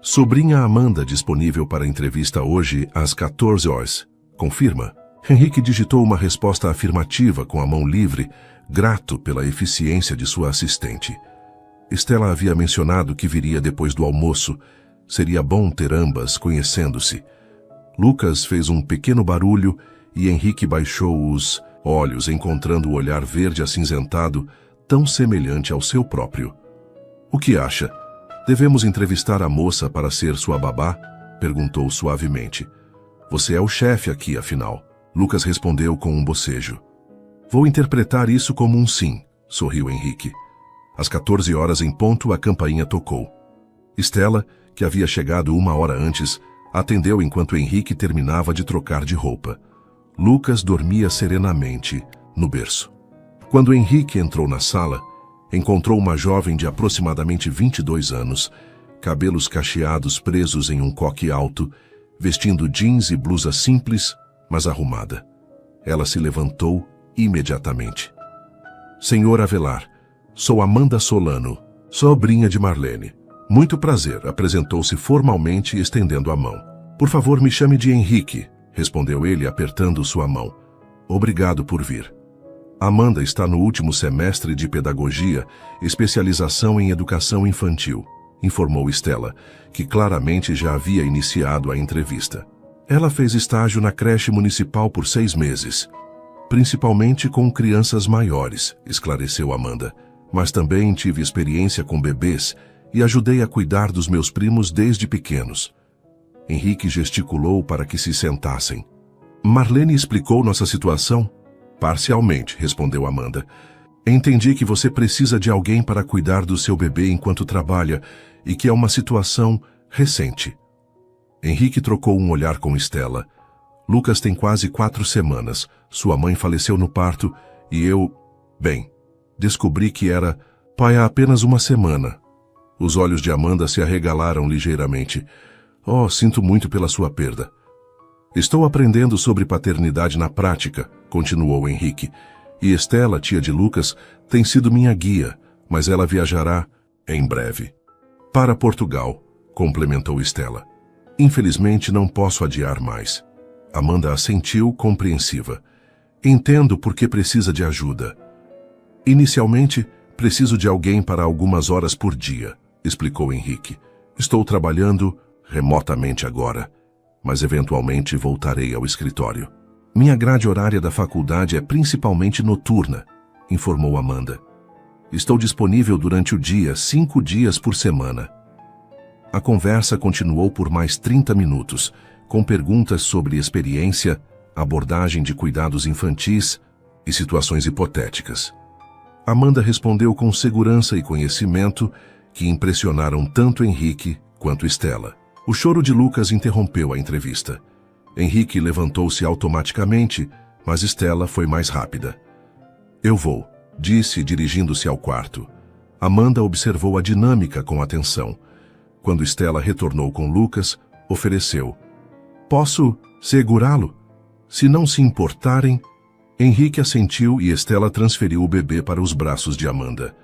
Sobrinha Amanda disponível para entrevista hoje às 14 horas. Confirma? Henrique digitou uma resposta afirmativa com a mão livre, grato pela eficiência de sua assistente. Stella havia mencionado que viria depois do almoço. Seria bom ter ambas conhecendo-se. Lucas fez um pequeno barulho e Henrique baixou os olhos, encontrando o olhar verde acinzentado, tão semelhante ao seu próprio. O que acha? Devemos entrevistar a moça para ser sua babá? Perguntou suavemente. Você é o chefe aqui, afinal. Lucas respondeu com um bocejo. Vou interpretar isso como um sim, sorriu Henrique. Às 14 horas em ponto, a campainha tocou. Stella, que havia chegado 1 hora antes, atendeu enquanto Henrique terminava de trocar de roupa. Lucas dormia serenamente no berço. Quando Henrique entrou na sala, encontrou uma jovem de aproximadamente 22 anos, cabelos cacheados presos em um coque alto, vestindo jeans e blusa simples, mas arrumada. Ela se levantou imediatamente. Senhor Avelar, sou Amanda Solano, sobrinha de Marlene. Muito prazer, apresentou-se formalmente estendendo a mão. Por favor, me chame de Henrique, respondeu ele apertando sua mão. Obrigado por vir. Amanda está no último semestre de pedagogia, especialização em educação infantil, informou Stella, que claramente já havia iniciado a entrevista. Ela fez estágio na creche municipal por 6 meses, principalmente com crianças maiores, esclareceu Amanda. Mas também tive experiência com bebês e ajudei a cuidar dos meus primos desde pequenos. Henrique gesticulou para que se sentassem. Marlene explicou nossa situação? Parcialmente, respondeu Amanda. Entendi que você precisa de alguém para cuidar do seu bebê enquanto trabalha e que é uma situação recente. Henrique trocou um olhar com Stella. Lucas tem quase 4 semanas. Sua mãe faleceu no parto e eu... Bem, descobri que era pai há apenas 1 semana. Os olhos de Amanda se arregalaram ligeiramente. Oh, sinto muito pela sua perda. Estou aprendendo sobre paternidade na prática, continuou Henrique, e Stella, tia de Lucas, tem sido minha guia, mas ela viajará, em breve, para Portugal, complementou Stella. Infelizmente não posso adiar mais. Amanda assentiu, compreensiva. Entendo por que precisa de ajuda. Inicialmente, preciso de alguém para algumas horas por dia, explicou Henrique. Estou trabalhando remotamente agora, mas eventualmente voltarei ao escritório. Minha grade horária da faculdade é principalmente noturna, informou Amanda. Estou disponível durante o dia, 5 dias por semana. A conversa continuou por mais 30 minutos, com perguntas sobre experiência, abordagem de cuidados infantis e situações hipotéticas. Amanda respondeu com segurança e conhecimento que impressionaram tanto Henrique quanto Stella. O choro de Lucas interrompeu a entrevista. Henrique levantou-se automaticamente, mas Stella foi mais rápida. Eu vou, disse, dirigindo-se ao quarto. Amanda observou a dinâmica com atenção. Quando Stella retornou com Lucas, ofereceu: "Posso segurá-lo? Se não se importarem." Henrique assentiu e Stella transferiu o bebê para os braços de Amanda.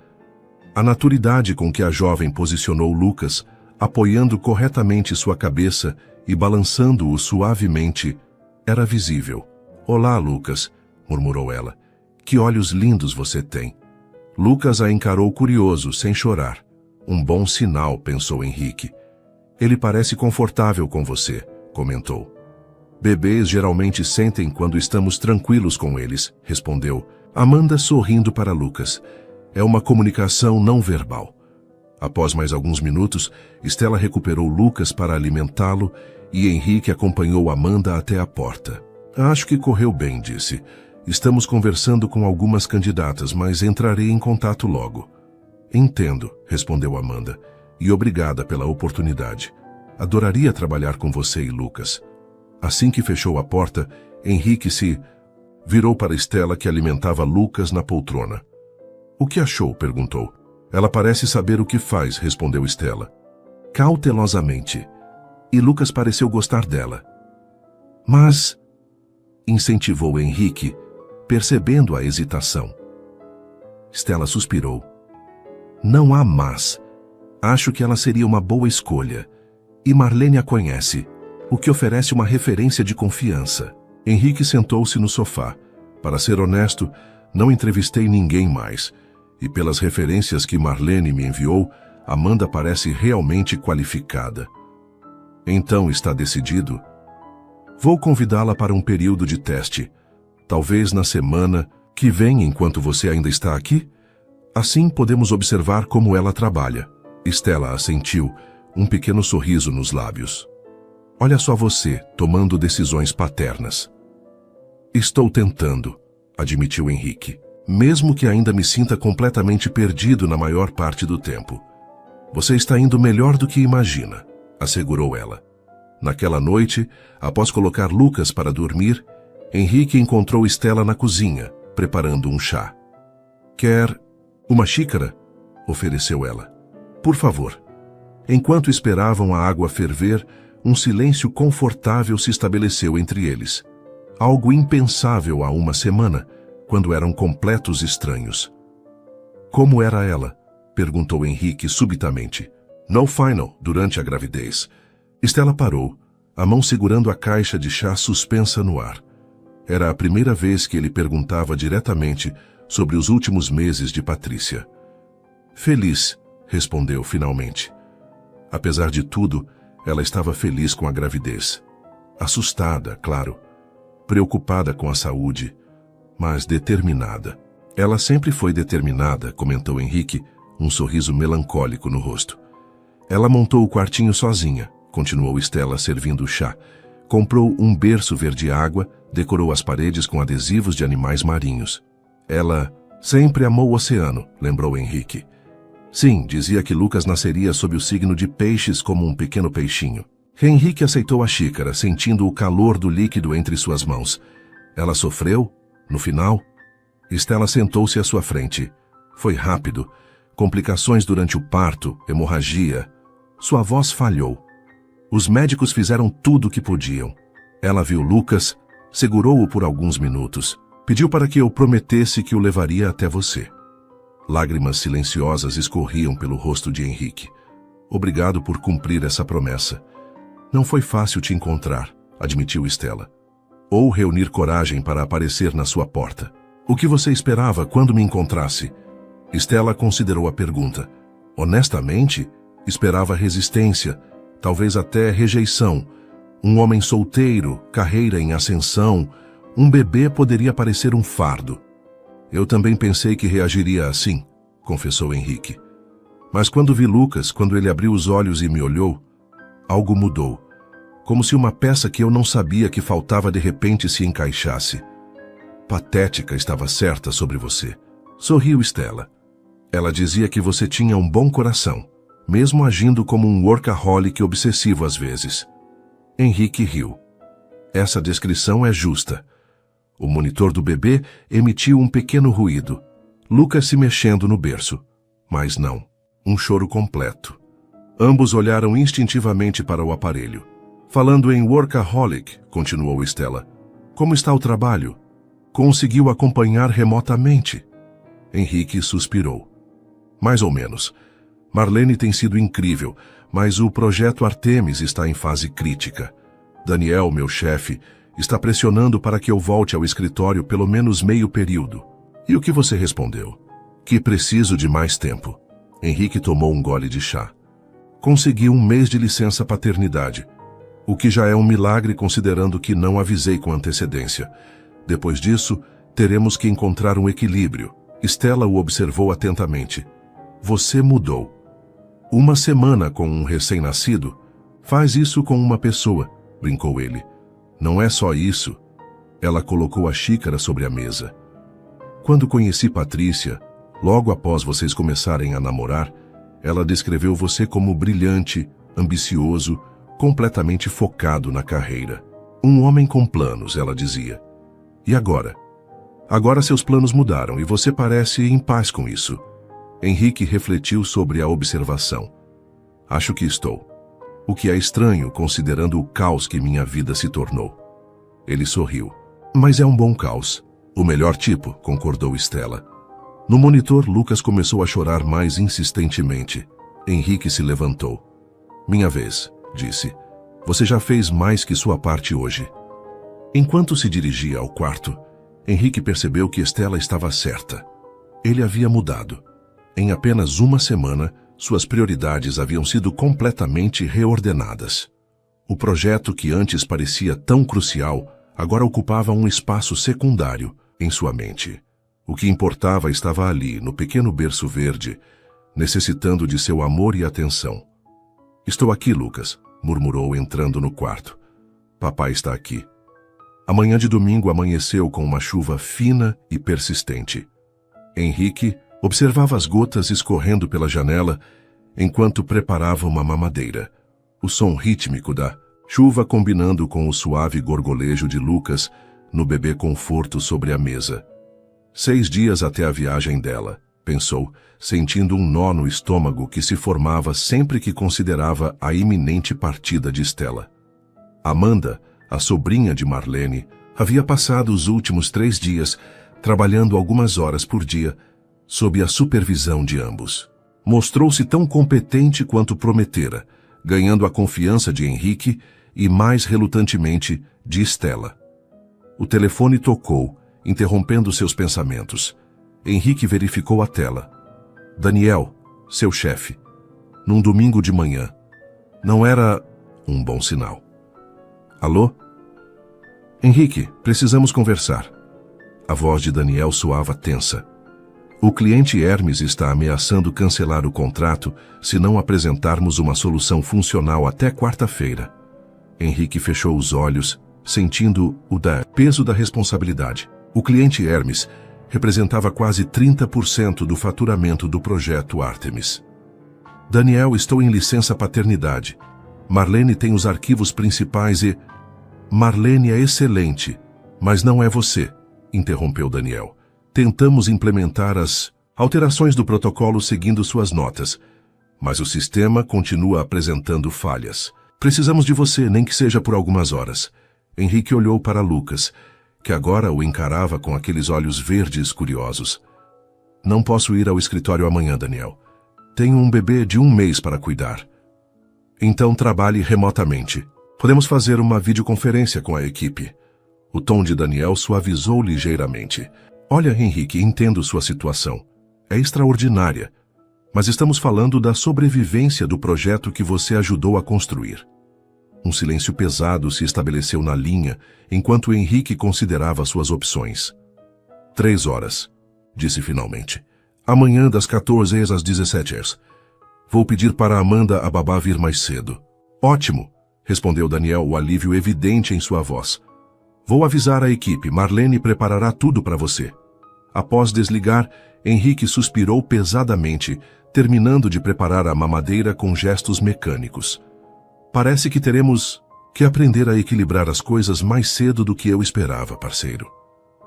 A naturalidade com que a jovem posicionou Lucas, apoiando corretamente sua cabeça e balançando-o suavemente, era visível. "Olá, Lucas", murmurou ela. "Que olhos lindos você tem." Lucas a encarou curioso, sem chorar. "Um bom sinal", pensou Henrique. "Ele parece confortável com você", comentou. "Bebês geralmente sentem quando estamos tranquilos com eles", respondeu Amanda, sorrindo para Lucas. "É uma comunicação não verbal." Após mais alguns minutos, Stella recuperou Lucas para alimentá-lo e Henrique acompanhou Amanda até a porta. "Acho que correu bem", disse. "Estamos conversando com algumas candidatas, mas entrarei em contato logo." "Entendo", respondeu Amanda, "e obrigada pela oportunidade. Adoraria trabalhar com você e Lucas." Assim que fechou a porta, Henrique se virou para Stella, que alimentava Lucas na poltrona. "O que achou?", perguntou. "Ela parece saber o que faz", respondeu Stella, cautelosamente. "E Lucas pareceu gostar dela." "Mas..." incentivou Henrique, percebendo a hesitação. Stella suspirou. "Não há mas. Acho que ela seria uma boa escolha. E Marlene a conhece, o que oferece uma referência de confiança." Henrique sentou-se no sofá. "Para ser honesto, não entrevistei ninguém mais. E pelas referências que Marlene me enviou, Amanda parece realmente qualificada." "Então está decidido?" "Vou convidá-la para um período de teste. Talvez na semana que vem, enquanto você ainda está aqui. Assim podemos observar como ela trabalha." Stella assentiu, um pequeno sorriso nos lábios. "Olha só você, tomando decisões paternas." "Estou tentando", admitiu Henrique, "mesmo que ainda me sinta completamente perdido na maior parte do tempo." "Você está indo melhor do que imagina", assegurou ela. Naquela noite, após colocar Lucas para dormir, Henrique encontrou Stella na cozinha, preparando um chá. "Quer uma xícara?", ofereceu ela. "Por favor." Enquanto esperavam a água ferver, um silêncio confortável se estabeleceu entre eles. Algo impensável há uma semana, quando eram completos estranhos. "Como era ela?", perguntou Henrique subitamente. "No final, durante a gravidez." Stella parou, a mão segurando a caixa de chá suspensa no ar. Era a primeira vez que ele perguntava diretamente sobre os últimos meses de Patrícia. "Feliz", respondeu finalmente. Apesar de tudo, ela estava feliz com a gravidez. Assustada, claro. Preocupada com a saúde, mas determinada. "Ela sempre foi determinada", comentou Henrique, um sorriso melancólico no rosto. "Ela montou o quartinho sozinha", continuou Stella servindo o chá. "Comprou um berço verde-água, decorou as paredes com adesivos de animais marinhos." "Ela sempre amou o oceano", lembrou Henrique. "Sim, dizia que Lucas nasceria sob o signo de Peixes como um pequeno peixinho." Henrique aceitou a xícara, sentindo o calor do líquido entre suas mãos. "Ela sofreu? No final?" Stella sentou-se à sua frente. Foi rápido. Complicações durante o parto, hemorragia. Sua voz falhou. Os médicos fizeram tudo o que podiam. Ela viu Lucas, segurou-o por alguns minutos. Pediu para que eu prometesse que o levaria até você. Lágrimas silenciosas escorriam pelo rosto de Henrique. "Obrigado por cumprir essa promessa." "Não foi fácil te encontrar", admitiu Stella. "Ou reunir coragem para aparecer na sua porta." "O que você esperava quando me encontrasse?" Stella considerou a pergunta. "Honestamente, esperava resistência, talvez até rejeição. Um homem solteiro, carreira em ascensão, um bebê poderia parecer um fardo." "Eu também pensei que reagiria assim", confessou Henrique. "Mas quando vi Lucas, quando ele abriu os olhos e me olhou, algo mudou. Como se uma peça que eu não sabia que faltava de repente se encaixasse." "Patética estava certa sobre você", sorriu Stella. "Ela dizia que você tinha um bom coração, mesmo agindo como um workaholic obsessivo às vezes." Henrique riu. "Essa descrição é justa." O monitor do bebê emitiu um pequeno ruído. Lucas se mexendo no berço. Mas não. Um choro completo. Ambos olharam instintivamente para o aparelho. Falando em workaholic, continuou Stella. Como está o trabalho? Conseguiu acompanhar remotamente? Henrique suspirou. Mais ou menos. Marlene tem sido incrível, mas o projeto Artemis está em fase crítica. Daniel, meu chefe, está pressionando para que eu volte ao escritório pelo menos meio período. E o que você respondeu? Que preciso de mais tempo. Henrique tomou um gole de chá. Consegui 1 mês de licença paternidade, o que já é um milagre considerando que não avisei com antecedência. Depois disso, teremos que encontrar um equilíbrio. Stella o observou atentamente. Você mudou. 1 semana com um recém-nascido? Faz isso com uma pessoa, brincou ele. Não é só isso. Ela colocou a xícara sobre a mesa. Quando conheci Patrícia, logo após vocês começarem a namorar, ela descreveu você como brilhante, ambicioso, completamente focado na carreira. Um homem com planos, ela dizia. E agora? Agora seus planos mudaram e você parece em paz com isso. Henrique refletiu sobre a observação. Acho que estou. O que é estranho, considerando o caos que minha vida se tornou. Ele sorriu. Mas é um bom caos. O melhor tipo, concordou Stella. No monitor, Lucas começou a chorar mais insistentemente. Henrique se levantou. Minha vez, disse. Você já fez mais que sua parte hoje. Enquanto se dirigia ao quarto, Henrique percebeu que Stella estava certa. Ele havia mudado. Em apenas 1 semana, suas prioridades haviam sido completamente reordenadas. O projeto que antes parecia tão crucial, agora ocupava um espaço secundário em sua mente. O que importava estava ali, no pequeno berço verde, necessitando de seu amor e atenção. Estou aqui, Lucas, murmurou entrando no quarto. Papai está aqui. A manhã de domingo amanheceu com uma chuva fina e persistente. Henrique observava as gotas escorrendo pela janela enquanto preparava uma mamadeira. O som rítmico da chuva combinando com o suave gorgolejo de Lucas no bebê conforto sobre a mesa. 6 dias até a viagem dela, pensou, sentindo um nó no estômago que se formava sempre que considerava a iminente partida de Stella. Amanda, a sobrinha de Marlene, havia passado os últimos 3 dias trabalhando algumas horas por dia, sob a supervisão de ambos. Mostrou-se tão competente quanto prometera, ganhando a confiança de Henrique e, mais relutantemente, de Stella. O telefone tocou, interrompendo seus pensamentos. Henrique verificou a tela. Daniel, seu chefe. Num domingo de manhã. Não era um bom sinal. Alô? Henrique, precisamos conversar. A voz de Daniel soava tensa. O cliente Hermes está ameaçando cancelar o contrato se não apresentarmos uma solução funcional até quarta-feira. Henrique fechou os olhos, sentindo o peso da responsabilidade. O cliente Hermes representava quase 30% do faturamento do projeto Artemis. Daniel, estou em licença paternidade. Marlene tem os arquivos principais e... Marlene é excelente, mas não é você, interrompeu Daniel. Tentamos implementar as alterações do protocolo seguindo suas notas, mas o sistema continua apresentando falhas. Precisamos de você, nem que seja por algumas horas. Henrique olhou para Lucas, que agora o encarava com aqueles olhos verdes curiosos. Não posso ir ao escritório amanhã, Daniel. Tenho um bebê de 1 mês para cuidar. Então trabalhe remotamente. Podemos fazer uma videoconferência com a equipe. O tom de Daniel suavizou ligeiramente. Olha, Henrique, entendo sua situação. É extraordinária. Mas estamos falando da sobrevivência do projeto que você ajudou a construir. Um silêncio pesado se estabeleceu na linha, enquanto Henrique considerava suas opções. 3 horas, disse finalmente. Amanhã das 14 às 17 horas. Vou pedir para Amanda a babá vir mais cedo. Ótimo, respondeu Daniel, o alívio evidente em sua voz. Vou avisar a equipe, Marlene preparará tudo para você. Após desligar, Henrique suspirou pesadamente, terminando de preparar a mamadeira com gestos mecânicos. Parece que teremos que aprender a equilibrar as coisas mais cedo do que eu esperava, parceiro,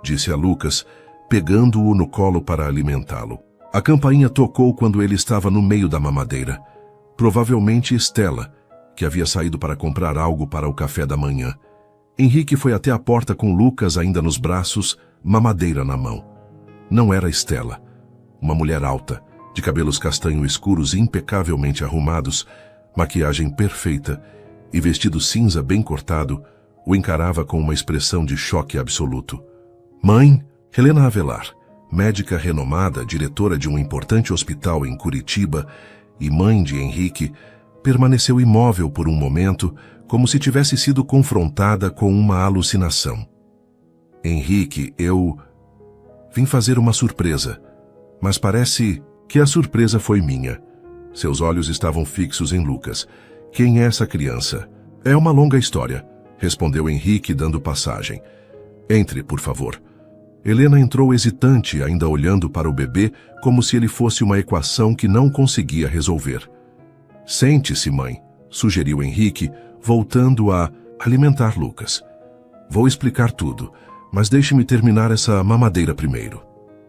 disse a Lucas, pegando-o no colo para alimentá-lo. A campainha tocou quando ele estava no meio da mamadeira. Provavelmente Estela, que havia saído para comprar algo para o café da manhã. Henrique foi até a porta com Lucas ainda nos braços, mamadeira na mão. Não era Estela. Uma mulher alta, de cabelos castanho escuros impecavelmente arrumados, maquiagem perfeita e vestido cinza bem cortado, o encarava com uma expressão de choque absoluto. Mãe, Helena Avelar, médica renomada, diretora de um importante hospital em Curitiba e mãe de Henrique, permaneceu imóvel por um momento, como se tivesse sido confrontada com uma alucinação. Henrique, eu vim fazer uma surpresa, mas parece que a surpresa foi minha. Seus olhos estavam fixos em Lucas. Quem é essa criança? É uma longa história, respondeu Henrique, dando passagem. Entre, por favor. Helena entrou hesitante, ainda olhando para o bebê como se ele fosse uma equação que não conseguia resolver. Sente-se, mãe, sugeriu Henrique, voltando a alimentar Lucas. Vou explicar tudo, mas deixe-me terminar essa mamadeira primeiro.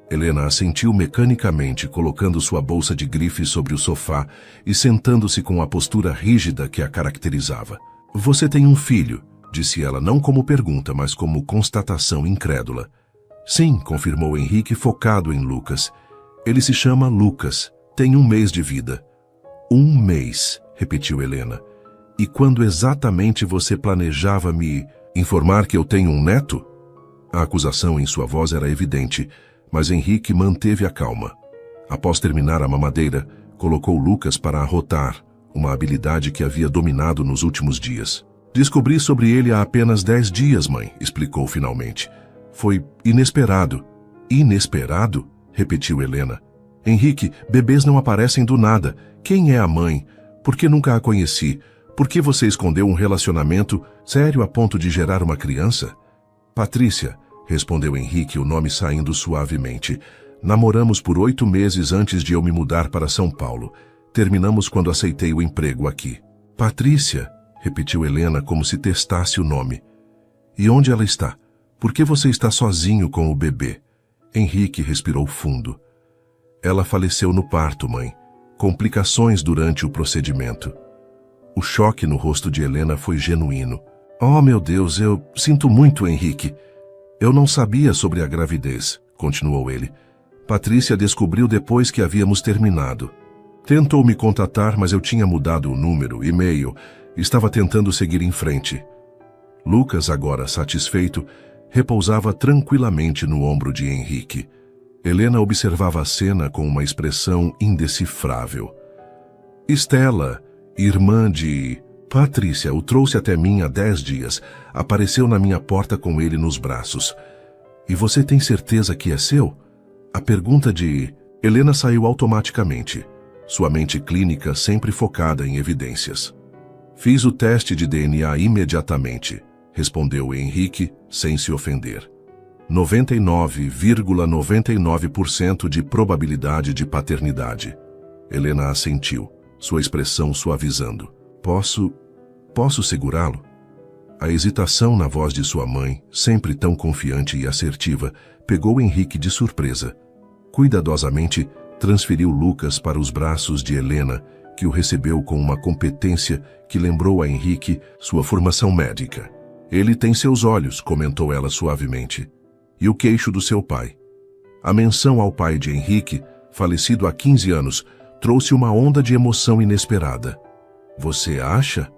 Helena assentiu mecanicamente, colocando sua bolsa de grife sobre o sofá e sentando-se com a postura rígida que a caracterizava. Você tem um filho, disse ela, não como pergunta, mas como constatação incrédula. Sim, confirmou Henrique, focado em Lucas. Ele se chama Lucas, tem 1 mês de vida. 1 mês, repetiu Helena. E quando exatamente você planejava me informar que eu tenho um neto? A acusação em sua voz era evidente, mas Henrique manteve a calma. Após terminar a mamadeira, colocou Lucas para arrotar, uma habilidade que havia dominado nos últimos dias. Descobri sobre ele há apenas 10 dias, mãe, explicou finalmente. Foi inesperado. Inesperado? Repetiu Helena. Henrique, bebês não aparecem do nada. Quem é a mãe? Por que nunca a conheci? Por que você escondeu um relacionamento sério a ponto de gerar uma criança? Patrícia, respondeu Henrique, o nome saindo suavemente. Namoramos por 8 meses antes de eu me mudar para São Paulo. Terminamos quando aceitei o emprego aqui. Patrícia, repetiu Helena como se testasse o nome. E onde ela está? Por que você está sozinho com o bebê? Henrique respirou fundo. Ela faleceu no parto, mãe. Complicações durante o procedimento. O choque no rosto de Helena foi genuíno. Oh, meu Deus, eu sinto muito, Henrique. Eu não sabia sobre a gravidez, continuou ele. Patrícia descobriu depois que havíamos terminado. Tentou me contatar, mas eu tinha mudado o número, e-mail. Estava tentando seguir em frente. Lucas, agora satisfeito, repousava tranquilamente no ombro de Henrique. Helena observava a cena com uma expressão indecifrável. Estela, irmã de Patrícia, o trouxe até mim há 10 dias. Apareceu na minha porta com ele nos braços. E você tem certeza que é seu? A pergunta de Helena saiu automaticamente. Sua mente clínica sempre focada em evidências. Fiz o teste de DNA imediatamente, respondeu Henrique, sem se ofender. 99,99% de probabilidade de paternidade. Helena assentiu, sua expressão suavizando. Posso segurá-lo? A hesitação na voz de sua mãe, sempre tão confiante e assertiva, pegou Henrique de surpresa. Cuidadosamente, transferiu Lucas para os braços de Helena, que o recebeu com uma competência que lembrou a Henrique sua formação médica. Ele tem seus olhos, comentou ela suavemente, e o queixo do seu pai. A menção ao pai de Henrique, falecido há 15 anos, trouxe uma onda de emoção inesperada. Você acha?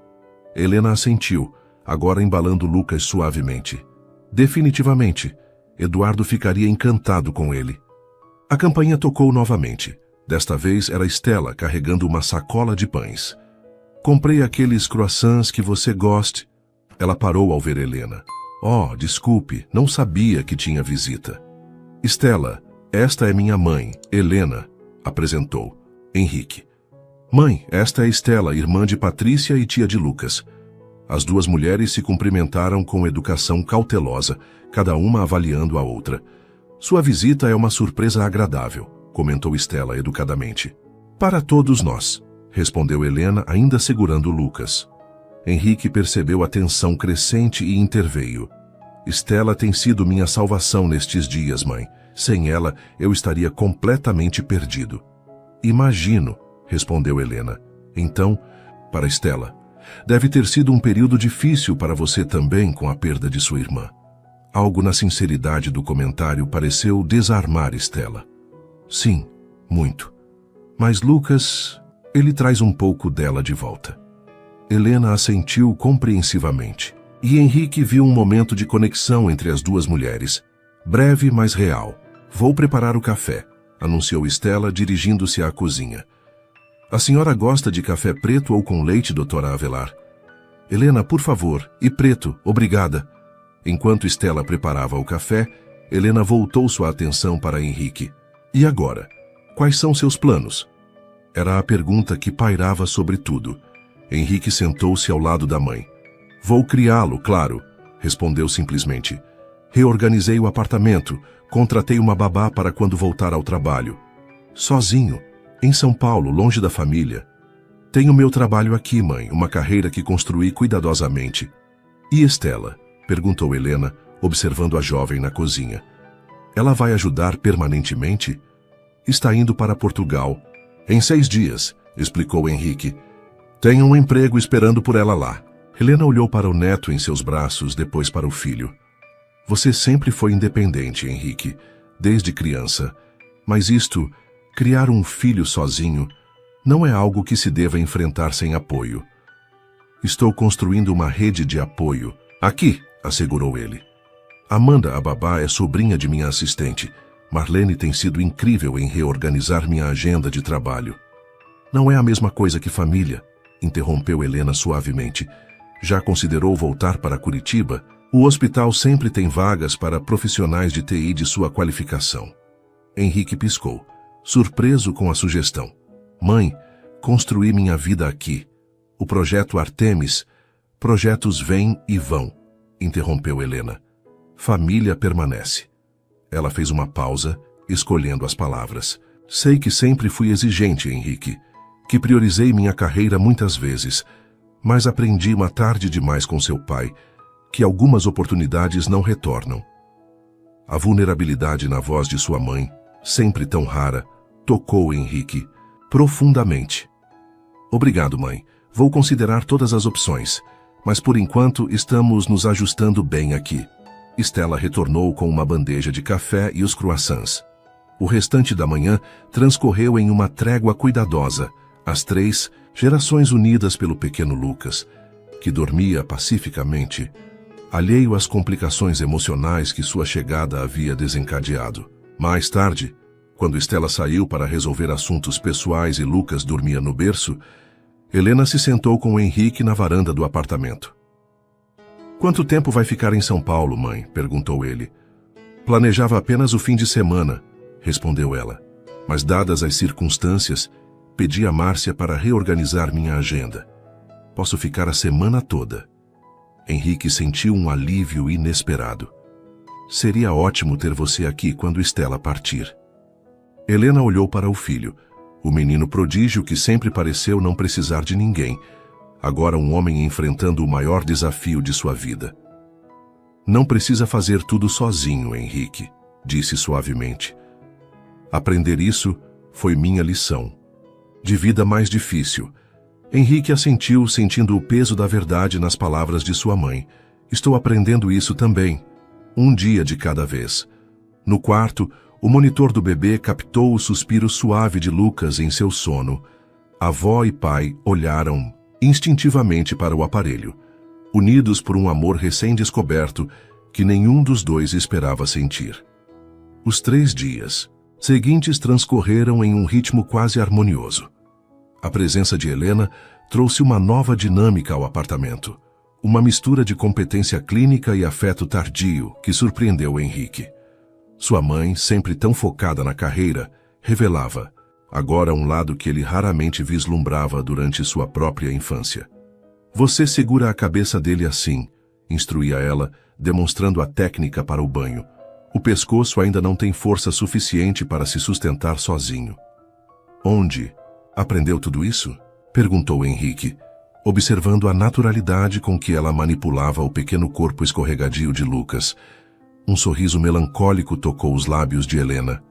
Helena assentiu, agora embalando Lucas suavemente. Definitivamente, Eduardo ficaria encantado com ele. A campainha tocou novamente. Desta vez era Estela carregando uma sacola de pães. Comprei aqueles croissants que você goste. Ela parou ao ver Helena. Oh, desculpe, não sabia que tinha visita. Estela, esta é minha mãe, Helena, apresentou. Henrique. Mãe, esta é Estela, irmã de Patrícia e tia de Lucas. As duas mulheres se cumprimentaram com educação cautelosa, cada uma avaliando a outra. Sua visita é uma surpresa agradável, comentou Estela educadamente. Para todos nós, respondeu Helena, ainda segurando Lucas. Henrique percebeu a tensão crescente e interveio. Estela tem sido minha salvação nestes dias, mãe. Sem ela, eu estaria completamente perdido. Imagino, respondeu Helena. Então, para Stella, deve ter sido um período difícil para você também com a perda de sua irmã. Algo na sinceridade do comentário pareceu desarmar Stella. Sim, muito. Mas Lucas, ele traz um pouco dela de volta. Helena assentiu compreensivamente. E Henrique viu um momento de conexão entre as duas mulheres. Breve, mas real. Vou preparar o café, anunciou Stella, dirigindo-se à cozinha. A senhora gosta de café preto ou com leite, doutora Avelar? Helena, por favor, e preto, obrigada. Enquanto Stella preparava o café, Helena voltou sua atenção para Henrique. E agora? Quais são seus planos? Era a pergunta que pairava sobre tudo. Henrique sentou-se ao lado da mãe. Vou criá-lo, claro, respondeu simplesmente. Reorganizei o apartamento, contratei uma babá para quando voltar ao trabalho. Sozinho, em São Paulo, longe da família. Tenho meu trabalho aqui, mãe, uma carreira que construí cuidadosamente. E Stella? Perguntou Helena, observando a jovem na cozinha. Ela vai ajudar permanentemente? Está indo para Portugal. Em 6 dias, explicou Henrique. Tem um emprego esperando por ela lá. Helena olhou para o neto em seus braços, depois para o filho. Você sempre foi independente, Henrique, desde criança. Mas isto, criar um filho sozinho, não é algo que se deva enfrentar sem apoio. Estou construindo uma rede de apoio. Aqui, assegurou ele. Amanda, a babá, é sobrinha de minha assistente. Marlene tem sido incrível em reorganizar minha agenda de trabalho. Não é a mesma coisa que família, interrompeu Helena suavemente. Já considerou voltar para Curitiba? O hospital sempre tem vagas para profissionais de TI de sua qualificação. Henrique piscou, surpreso com a sugestão. Mãe, construí minha vida aqui. O projeto Artemis, projetos vêm e vão, interrompeu Helena. Família permanece. Ela fez uma pausa, escolhendo as palavras. Sei que sempre fui exigente, Henrique, que priorizei minha carreira muitas vezes, mas aprendi uma tarde demais com seu pai que algumas oportunidades não retornam. A vulnerabilidade na voz de sua mãe, sempre tão rara, tocou Henrique profundamente. Obrigado, mãe. Vou considerar todas as opções, mas por enquanto estamos nos ajustando bem aqui. Stella retornou com uma bandeja de café e os croissants. O restante da manhã transcorreu em uma trégua cuidadosa, as 3 gerações unidas pelo pequeno Lucas, que dormia pacificamente, alheio às complicações emocionais que sua chegada havia desencadeado. Mais tarde, quando Stella saiu para resolver assuntos pessoais e Lucas dormia no berço, Helena se sentou com Henrique na varanda do apartamento. Quanto tempo vai ficar em São Paulo, mãe? Perguntou ele. Planejava apenas o fim de semana, respondeu ela. Mas dadas as circunstâncias, pedi a Márcia para reorganizar minha agenda. Posso ficar a semana toda. Henrique sentiu um alívio inesperado. Seria ótimo ter você aqui quando Stella partir. Helena olhou para o filho, o menino prodígio que sempre pareceu não precisar de ninguém, agora um homem enfrentando o maior desafio de sua vida. Não precisa fazer tudo sozinho, Henrique, disse suavemente. Aprender isso foi minha lição. De vida mais difícil. Henrique assentiu, sentindo o peso da verdade nas palavras de sua mãe. Estou aprendendo isso também. Um dia de cada vez. No quarto, o monitor do bebê captou o suspiro suave de Lucas em seu sono. Avó e pai olharam instintivamente para o aparelho, unidos por um amor recém-descoberto que nenhum dos dois esperava sentir. Os 3 dias seguintes transcorreram em um ritmo quase harmonioso. A presença de Helena trouxe uma nova dinâmica ao apartamento, uma mistura de competência clínica e afeto tardio que surpreendeu Henrique. Sua mãe, sempre tão focada na carreira, revelava agora um lado que ele raramente vislumbrava durante sua própria infância. Você segura a cabeça dele assim, instruía ela, demonstrando a técnica para o banho. O pescoço ainda não tem força suficiente para se sustentar sozinho. Onde aprendeu tudo isso? Perguntou Henrique, observando a naturalidade com que ela manipulava o pequeno corpo escorregadio de Lucas. Um sorriso melancólico tocou os lábios de Helena.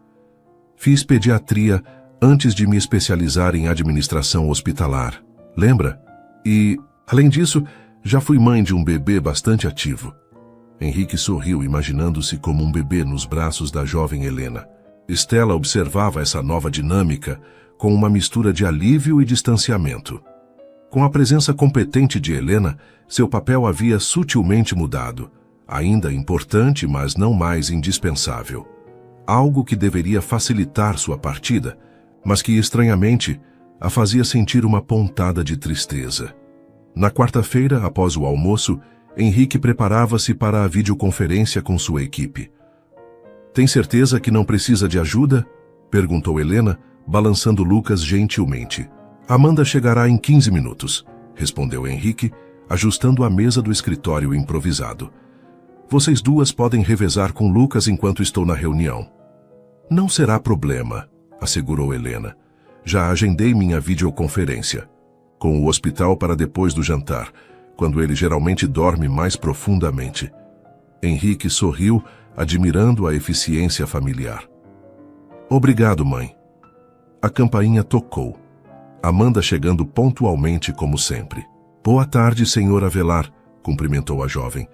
Fiz pediatria antes de me especializar em administração hospitalar. Lembra? E, além disso, já fui mãe de um bebê bastante ativo. Henrique sorriu, imaginando-se como um bebê nos braços da jovem Helena. Stella observava essa nova dinâmica com uma mistura de alívio e distanciamento. Com a presença competente de Helena, seu papel havia sutilmente mudado, ainda importante, mas não mais indispensável. Algo que deveria facilitar sua partida, mas que, estranhamente, a fazia sentir uma pontada de tristeza. Na quarta-feira, após o almoço, Henrique preparava-se para a videoconferência com sua equipe. "Tem certeza que não precisa de ajuda?" perguntou Helena, balançando Lucas gentilmente. "Amanda chegará em 15 minutos", respondeu Henrique, ajustando a mesa do escritório improvisado. "Vocês duas podem revezar com Lucas enquanto estou na reunião." "Não será problema", assegurou Helena. "Já agendei minha videoconferência, com o hospital para depois do jantar, quando ele geralmente dorme mais profundamente." Henrique sorriu, admirando a eficiência familiar. "Obrigado, mãe." A campainha tocou. Amanda chegando pontualmente como sempre. "Boa tarde, senhor Avelar", cumprimentou a jovem.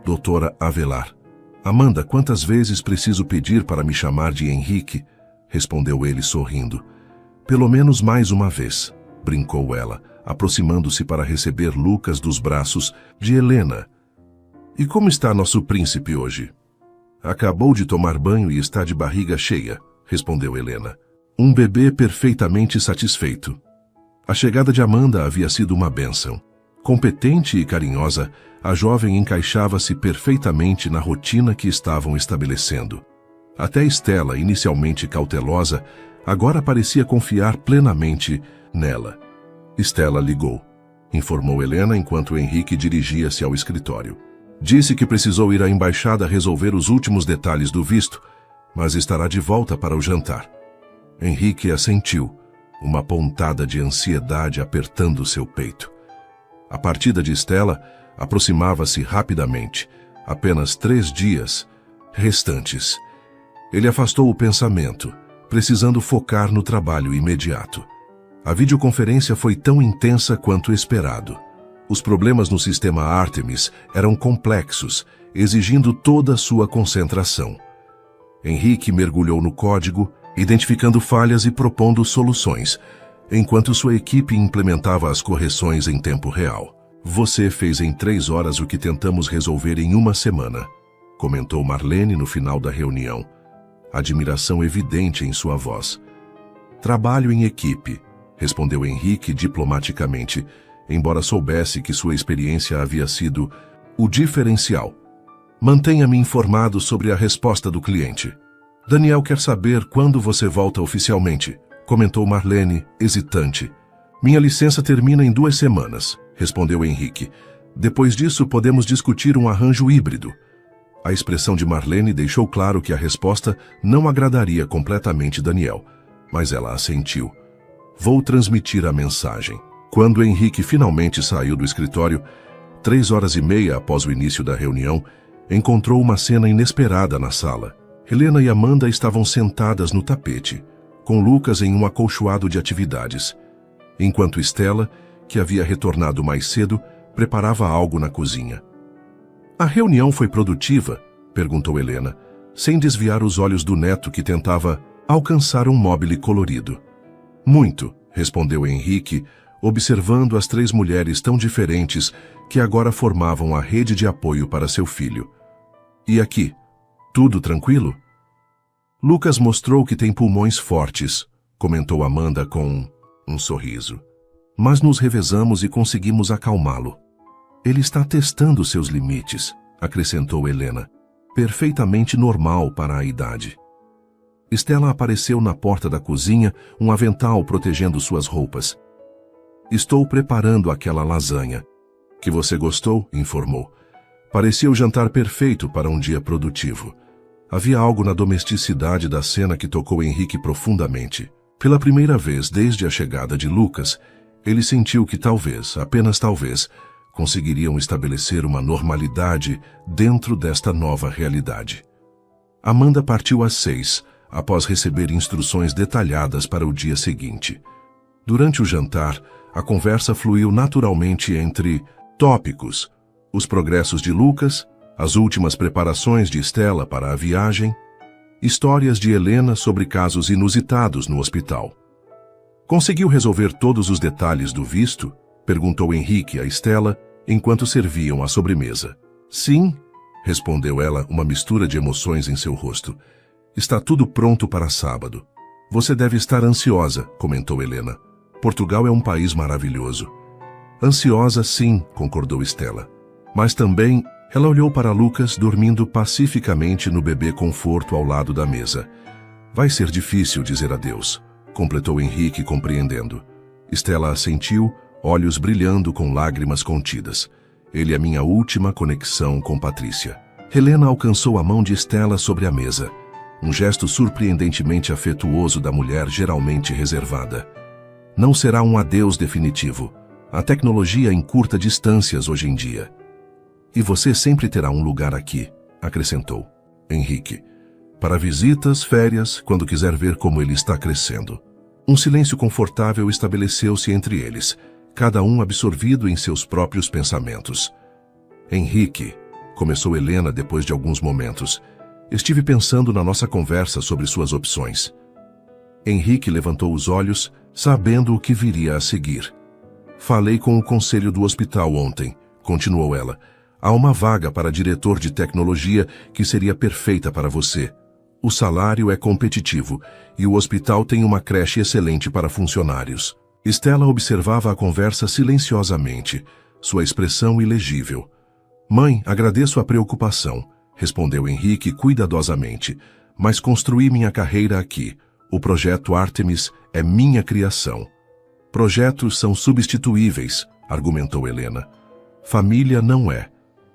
"Doutora Avelar." "Amanda, quantas vezes preciso pedir para me chamar de Henrique?" respondeu ele sorrindo. "Pelo menos mais uma vez", brincou ela, aproximando-se para receber Lucas dos braços de Helena. "E como está nosso príncipe hoje?" "Acabou de tomar banho e está de barriga cheia", respondeu Helena. "Um bebê perfeitamente satisfeito." A chegada de Amanda havia sido uma bênção. Competente e carinhosa, a jovem encaixava-se perfeitamente na rotina que estavam estabelecendo. Até Stella, inicialmente cautelosa, agora parecia confiar plenamente nela. Stella ligou, informou Helena enquanto Henrique dirigia-se ao escritório. "Disse que precisou ir à embaixada resolver os últimos detalhes do visto, mas estará de volta para o jantar." Henrique assentiu, uma pontada de ansiedade apertando seu peito. A partida de Stella aproximava-se rapidamente, apenas 3 dias restantes. Ele afastou o pensamento, precisando focar no trabalho imediato. A videoconferência foi tão intensa quanto esperado. Os problemas no sistema Artemis eram complexos, exigindo toda a sua concentração. Henrique mergulhou no código, identificando falhas e propondo soluções, enquanto sua equipe implementava as correções em tempo real. "Você fez em 3 horas o que tentamos resolver em 1 semana", comentou Marlene no final da reunião, admiração evidente em sua voz. "Trabalho em equipe", respondeu Henrique diplomaticamente, embora soubesse que sua experiência havia sido o diferencial. "Mantenha-me informado sobre a resposta do cliente." "Daniel quer saber quando você volta oficialmente", comentou Marlene, hesitante. "Minha licença termina em 2 semanas", respondeu Henrique. "Depois disso, podemos discutir um arranjo híbrido." A expressão de Marlene deixou claro que a resposta não agradaria completamente Daniel, mas ela assentiu. "Vou transmitir a mensagem." Quando Henrique finalmente saiu do escritório, 3h30 após o início da reunião, encontrou uma cena inesperada na sala. Helena e Amanda estavam sentadas no tapete, com Lucas em um acolchoado de atividades, enquanto Stella, que havia retornado mais cedo, preparava algo na cozinha. "A reunião foi produtiva?" perguntou Helena, sem desviar os olhos do neto que tentava alcançar um mobile colorido. "Muito", respondeu Henrique, observando as 3 mulheres tão diferentes que agora formavam a rede de apoio para seu filho. "E aqui? Tudo tranquilo?" "Lucas mostrou que tem pulmões fortes", comentou Amanda com um sorriso. "Mas nos revezamos e conseguimos acalmá-lo." "Ele está testando seus limites", acrescentou Helena. "Perfeitamente normal para a idade." Stella apareceu na porta da cozinha, um avental protegendo suas roupas. "Estou preparando aquela lasanha." "Que você gostou?", informou. Parecia o jantar perfeito para um dia produtivo. Havia algo na domesticidade da cena que tocou Henrique profundamente. Pela primeira vez desde a chegada de Lucas, ele sentiu que talvez, apenas talvez, conseguiriam estabelecer uma normalidade dentro desta nova realidade. Amanda partiu às 6, após receber instruções detalhadas para o dia seguinte. Durante o jantar, a conversa fluiu naturalmente entre tópicos: os progressos de Lucas, as últimas preparações de Stella para a viagem, histórias de Helena sobre casos inusitados no hospital. Conseguiu resolver todos os detalhes do visto? Perguntou Henrique a Stella enquanto serviam a sobremesa. Sim, respondeu ela, uma mistura de emoções em seu rosto. Está tudo pronto para sábado. Você deve estar ansiosa, comentou Helena. Portugal é um país maravilhoso. Ansiosa, sim, concordou Stella. Mas também, ela olhou para Lucas dormindo pacificamente no bebê conforto ao lado da mesa. Vai ser difícil dizer adeus, completou Henrique, compreendendo. Stella assentiu, olhos brilhando com lágrimas contidas. Ele é minha última conexão com Patrícia. Helena alcançou a mão de Stella sobre a mesa. Um gesto surpreendentemente afetuoso da mulher geralmente reservada. Não será um adeus definitivo. A tecnologia encurta distâncias hoje em dia. E você sempre terá um lugar aqui, acrescentou Henrique. Para visitas, férias, quando quiser ver como ele está crescendo. Um silêncio confortável estabeleceu-se entre eles, cada um absorvido em seus próprios pensamentos. Henrique, começou Helena depois de alguns momentos, estive pensando na nossa conversa sobre suas opções. Henrique levantou os olhos, sabendo o que viria a seguir. Falei com o conselho do hospital ontem, continuou ela. Há uma vaga para diretor de tecnologia que seria perfeita para você. O salário é competitivo e o hospital tem uma creche excelente para funcionários. Stella observava a conversa silenciosamente, sua expressão ilegível. Mãe, agradeço a preocupação, respondeu Henrique cuidadosamente, mas construí minha carreira aqui. O projeto Artemis é minha criação. Projetos são substituíveis, argumentou Helena. Família não é.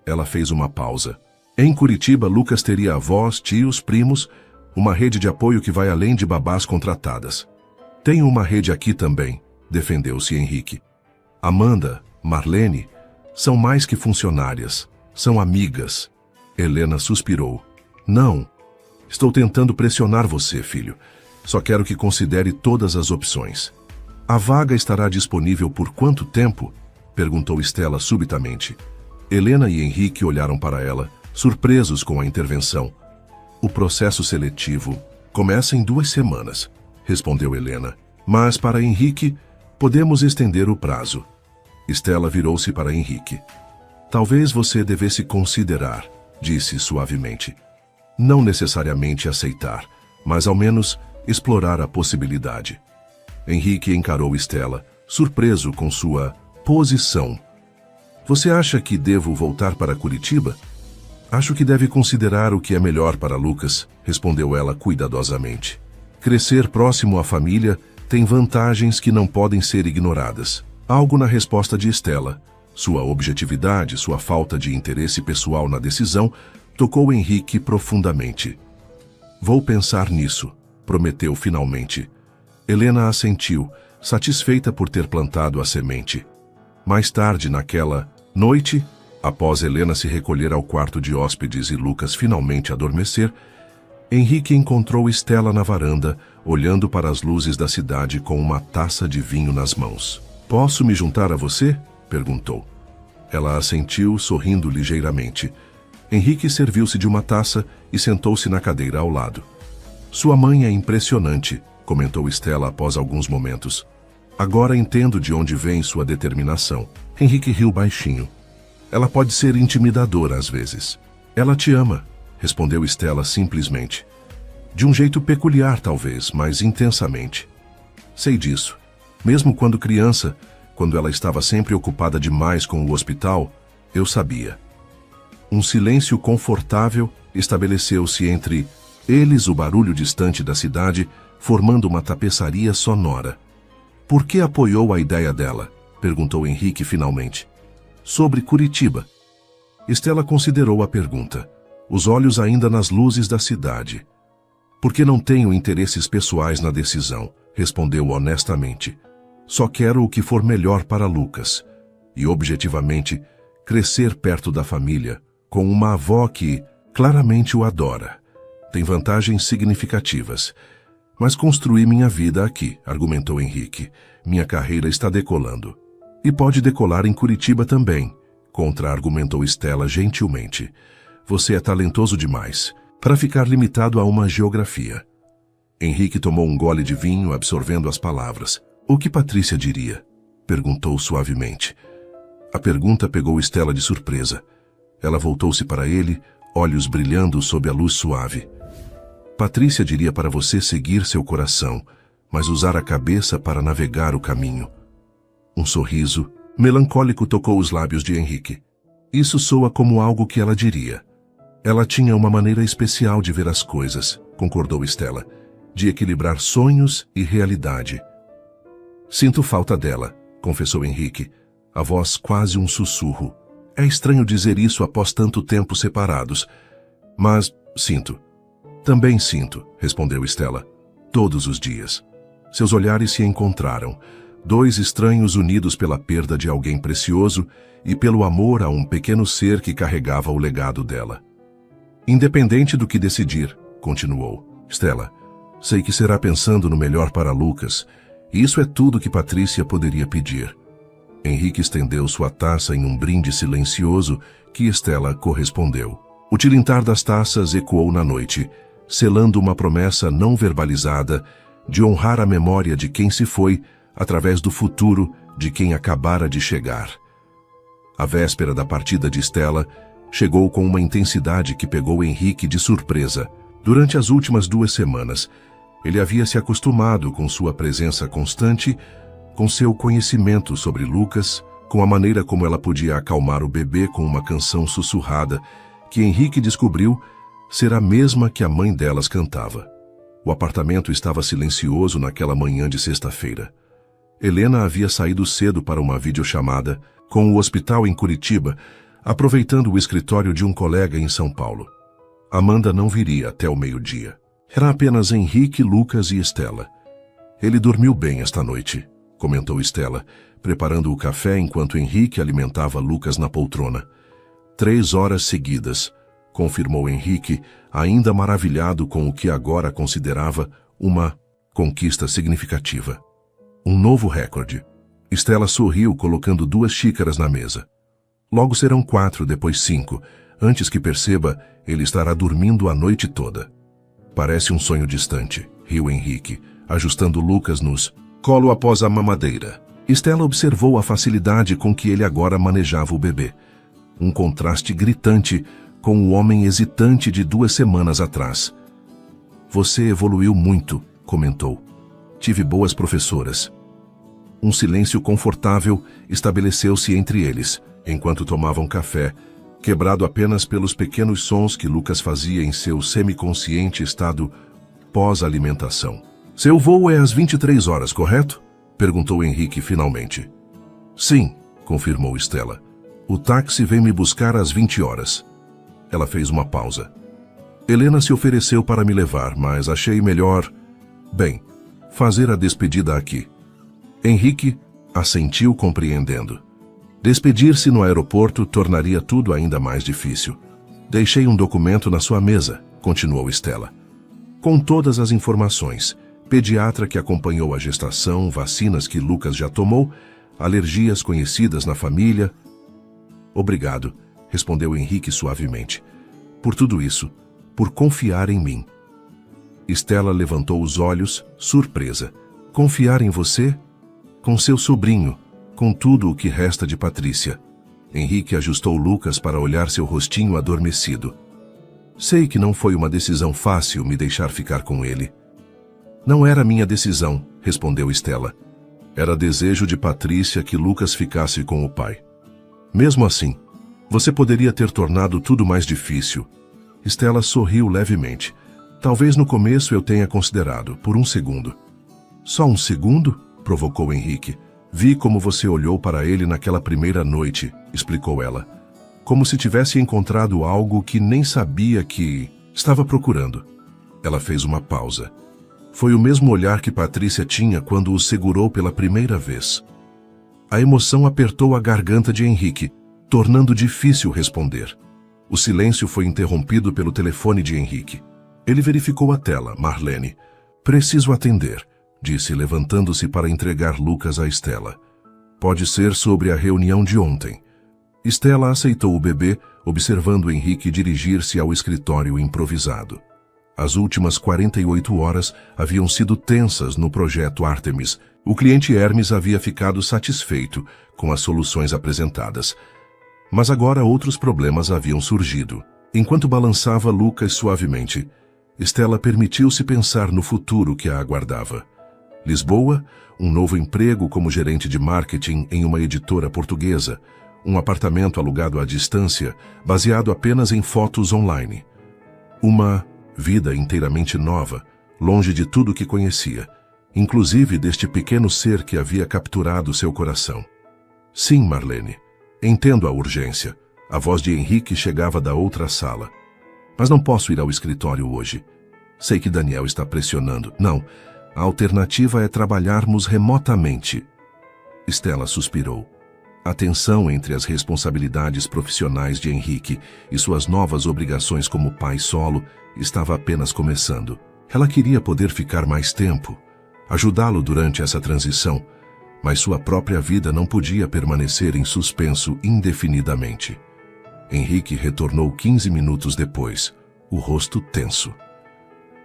Ela fez uma pausa. Em Curitiba, Lucas teria avós, tios, primos, uma rede de apoio que vai além de babás contratadas. Tenho uma rede aqui também, defendeu-se Henrique. Amanda, Marlene, são mais que funcionárias, são amigas. Helena suspirou. Não, estou tentando pressionar você, filho. Só quero que considere todas as opções. A vaga estará disponível por quanto tempo? Perguntou Stella subitamente. Helena e Henrique olharam para ela, surpresos com a intervenção. O processo seletivo começa em 2 semanas, respondeu Helena. Mas para Henrique, podemos estender o prazo. Stella virou-se para Henrique. Talvez você devesse considerar, disse suavemente. Não necessariamente aceitar, mas ao menos explorar a possibilidade. Henrique encarou Stella, surpreso com sua posição. Você acha que devo voltar para Curitiba? Acho que deve considerar o que é melhor para Lucas, respondeu ela cuidadosamente. Crescer próximo à família tem vantagens que não podem ser ignoradas. Algo na resposta de Stella, sua objetividade, sua falta de interesse pessoal na decisão, tocou Henrique profundamente. Vou pensar nisso, prometeu finalmente. Helena assentiu, satisfeita por ter plantado a semente. Mais tarde naquela noite, após Helena se recolher ao quarto de hóspedes e Lucas finalmente adormecer, Henrique encontrou Stella na varanda, olhando para as luzes da cidade com uma taça de vinho nas mãos. Posso me juntar a você? Perguntou. Ela assentiu, sorrindo ligeiramente. Henrique serviu-se de uma taça e sentou-se na cadeira ao lado. Sua mãe é impressionante, comentou Stella após alguns momentos. Agora entendo de onde vem sua determinação. Henrique riu baixinho. Ela pode ser intimidadora às vezes. Ela te ama, respondeu Stella simplesmente. De um jeito peculiar talvez, mas intensamente. Sei disso. Mesmo quando criança, quando ela estava sempre ocupada demais com o hospital, eu sabia. Um silêncio confortável estabeleceu-se entre eles, o barulho distante da cidade, formando uma tapeçaria sonora. Por que apoiou a ideia dela? Perguntou Henrique finalmente. Sobre Curitiba. Stella considerou a pergunta, os olhos ainda nas luzes da cidade. Porque não tenho interesses pessoais na decisão, respondeu honestamente. Só quero o que for melhor para Lucas. e, objetivamente, crescer perto da família, com uma avó que claramente o adora. Tem vantagens significativas. Mas construí minha vida aqui, argumentou Henrique. Minha carreira está decolando. E pode decolar em Curitiba também, contra-argumentou Stella gentilmente. Você é talentoso demais para ficar limitado a uma geografia. Henrique tomou um gole de vinho, absorvendo as palavras. O que Patrícia diria? Perguntou suavemente. A pergunta pegou Stella de surpresa. Ela voltou-se para ele, olhos brilhando sob a luz suave. Patrícia diria para você seguir seu coração, mas usar a cabeça para navegar o caminho. Um sorriso melancólico tocou os lábios de Henrique. Isso soa como algo que ela diria. Ela tinha uma maneira especial de ver as coisas, concordou Stella, de equilibrar sonhos e realidade. Sinto falta dela, confessou Henrique, a voz quase um sussurro. É estranho dizer isso após tanto tempo separados, mas sinto. Também sinto, respondeu Stella. Todos os dias. Seus olhares se encontraram, dois estranhos unidos pela perda de alguém precioso e pelo amor a um pequeno ser que carregava o legado dela. Independente do que decidir, continuou, Stella, sei que será pensando no melhor para Lucas, e isso é tudo que Patrícia poderia pedir. Henrique estendeu sua taça em um brinde silencioso que Stella correspondeu. O tilintar das taças ecoou na noite, selando uma promessa não verbalizada de honrar a memória de quem se foi através do futuro de quem acabara de chegar. A véspera da partida de Stella chegou com uma intensidade que pegou Henrique de surpresa. Durante as últimas 2 semanas, ele havia se acostumado com sua presença constante, com seu conhecimento sobre Lucas, com a maneira como ela podia acalmar o bebê com uma canção sussurrada, que Henrique descobriu ser a mesma que a mãe delas cantava. O apartamento estava silencioso naquela manhã de sexta-feira. Helena havia saído cedo para uma videochamada com o hospital em Curitiba, aproveitando o escritório de um colega em São Paulo. Amanda não viria até o meio-dia. Era apenas Henrique, Lucas e Stella. Ele dormiu bem esta noite, comentou Stella, preparando o café enquanto Henrique alimentava Lucas na poltrona. 3 horas seguidas, confirmou Henrique, ainda maravilhado com o que agora considerava uma conquista significativa. Um novo recorde. Stella sorriu, colocando 2 xícaras na mesa. Logo serão 4, depois 5. Antes que perceba, ele estará dormindo a noite toda. Parece um sonho distante, riu Henrique, ajustando Lucas nos colo após a mamadeira. Stella observou a facilidade com que ele agora manejava o bebê. Um contraste gritante com o homem hesitante de 2 semanas atrás. Você evoluiu muito, comentou. Tive boas professoras. Um silêncio confortável estabeleceu-se entre eles, enquanto tomavam café, quebrado apenas pelos pequenos sons que Lucas fazia em seu semiconsciente estado pós-alimentação. Seu voo é às 23 horas, correto? Perguntou Henrique finalmente. Sim, confirmou Stella. O táxi vem me buscar às 20 horas. Ela fez uma pausa. Helena se ofereceu para me levar, mas achei melhor, fazer a despedida aqui. Henrique assentiu compreendendo. Despedir-se no aeroporto tornaria tudo ainda mais difícil. Deixei um documento na sua mesa, continuou Stella. Com todas as informações, pediatra que acompanhou a gestação, vacinas que Lucas já tomou, alergias conhecidas na família. Obrigado, respondeu Henrique suavemente. Por tudo isso, por confiar em mim. Stella levantou os olhos, surpresa. Confiar em você? Com seu sobrinho, com tudo o que resta de Patrícia. Henrique ajustou Lucas para olhar seu rostinho adormecido. Sei que não foi uma decisão fácil me deixar ficar com ele. Não era minha decisão, respondeu Stella. Era desejo de Patrícia que Lucas ficasse com o pai. Mesmo assim, você poderia ter tornado tudo mais difícil. Stella sorriu levemente. Talvez no começo eu tenha considerado, por um segundo. Só um segundo? Provocou Henrique. Vi como você olhou para ele naquela primeira noite, explicou ela. Como se tivesse encontrado algo que nem sabia que estava procurando. Ela fez uma pausa. Foi o mesmo olhar que Patrícia tinha quando o segurou pela primeira vez. A emoção apertou a garganta de Henrique, tornando difícil responder. O silêncio foi interrompido pelo telefone de Henrique. Ele verificou a tela. Marlene. Preciso atender, disse, levantando-se para entregar Lucas a Estela. Pode ser sobre a reunião de ontem. Estela aceitou o bebê, observando Henrique dirigir-se ao escritório improvisado. As últimas 48 horas haviam sido tensas no projeto Artemis. O cliente Hermes havia ficado satisfeito com as soluções apresentadas. Mas agora outros problemas haviam surgido. Enquanto balançava Lucas suavemente, Estela permitiu-se pensar no futuro que a aguardava. Lisboa, um novo emprego como gerente de marketing em uma editora portuguesa, um apartamento alugado à distância, baseado apenas em fotos online. Uma vida inteiramente nova, longe de tudo que conhecia, inclusive deste pequeno ser que havia capturado seu coração. Sim, Marlene, entendo a urgência. A voz de Henrique chegava da outra sala. Mas não posso ir ao escritório hoje. Sei que Daniel está pressionando. Não, a alternativa é trabalharmos remotamente. Estela suspirou. A tensão entre as responsabilidades profissionais de Henrique e suas novas obrigações como pai solo estava apenas começando. Ela queria poder ficar mais tempo, ajudá-lo durante essa transição, mas sua própria vida não podia permanecer em suspenso indefinidamente. Henrique retornou 15 minutos depois, o rosto tenso.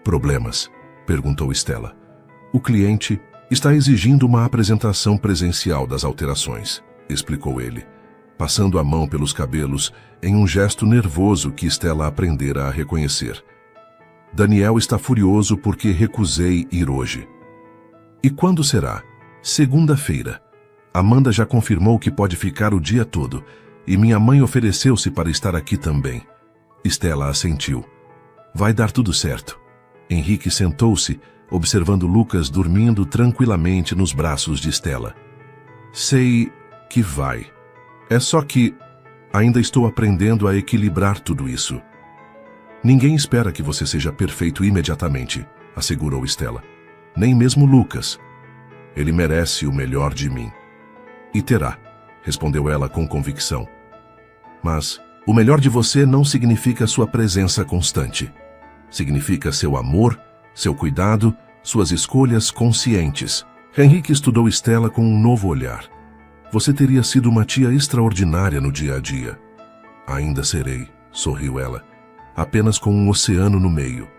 Problemas? Perguntou Estela. O cliente está exigindo uma apresentação presencial das alterações, explicou ele, passando a mão pelos cabelos em um gesto nervoso que Estela aprendera a reconhecer. Daniel está furioso porque recusei ir hoje. E quando será? Segunda-feira. Amanda já confirmou que pode ficar o dia todo, e minha mãe ofereceu-se para estar aqui também. Estela assentiu. Vai dar tudo certo. Henrique sentou-se, observando Lucas dormindo tranquilamente nos braços de Estela. Sei que vai. É só que ainda estou aprendendo a equilibrar tudo isso. Ninguém espera que você seja perfeito imediatamente, assegurou Estela. Nem mesmo Lucas. Ele merece o melhor de mim. E terá, respondeu ela com convicção. Mas o melhor de você não significa sua presença constante. Significa seu amor, seu cuidado, suas escolhas conscientes. Henrique estudou Estela com um novo olhar. Você teria sido uma tia extraordinária no dia a dia. Ainda serei, sorriu ela, apenas com um oceano no meio.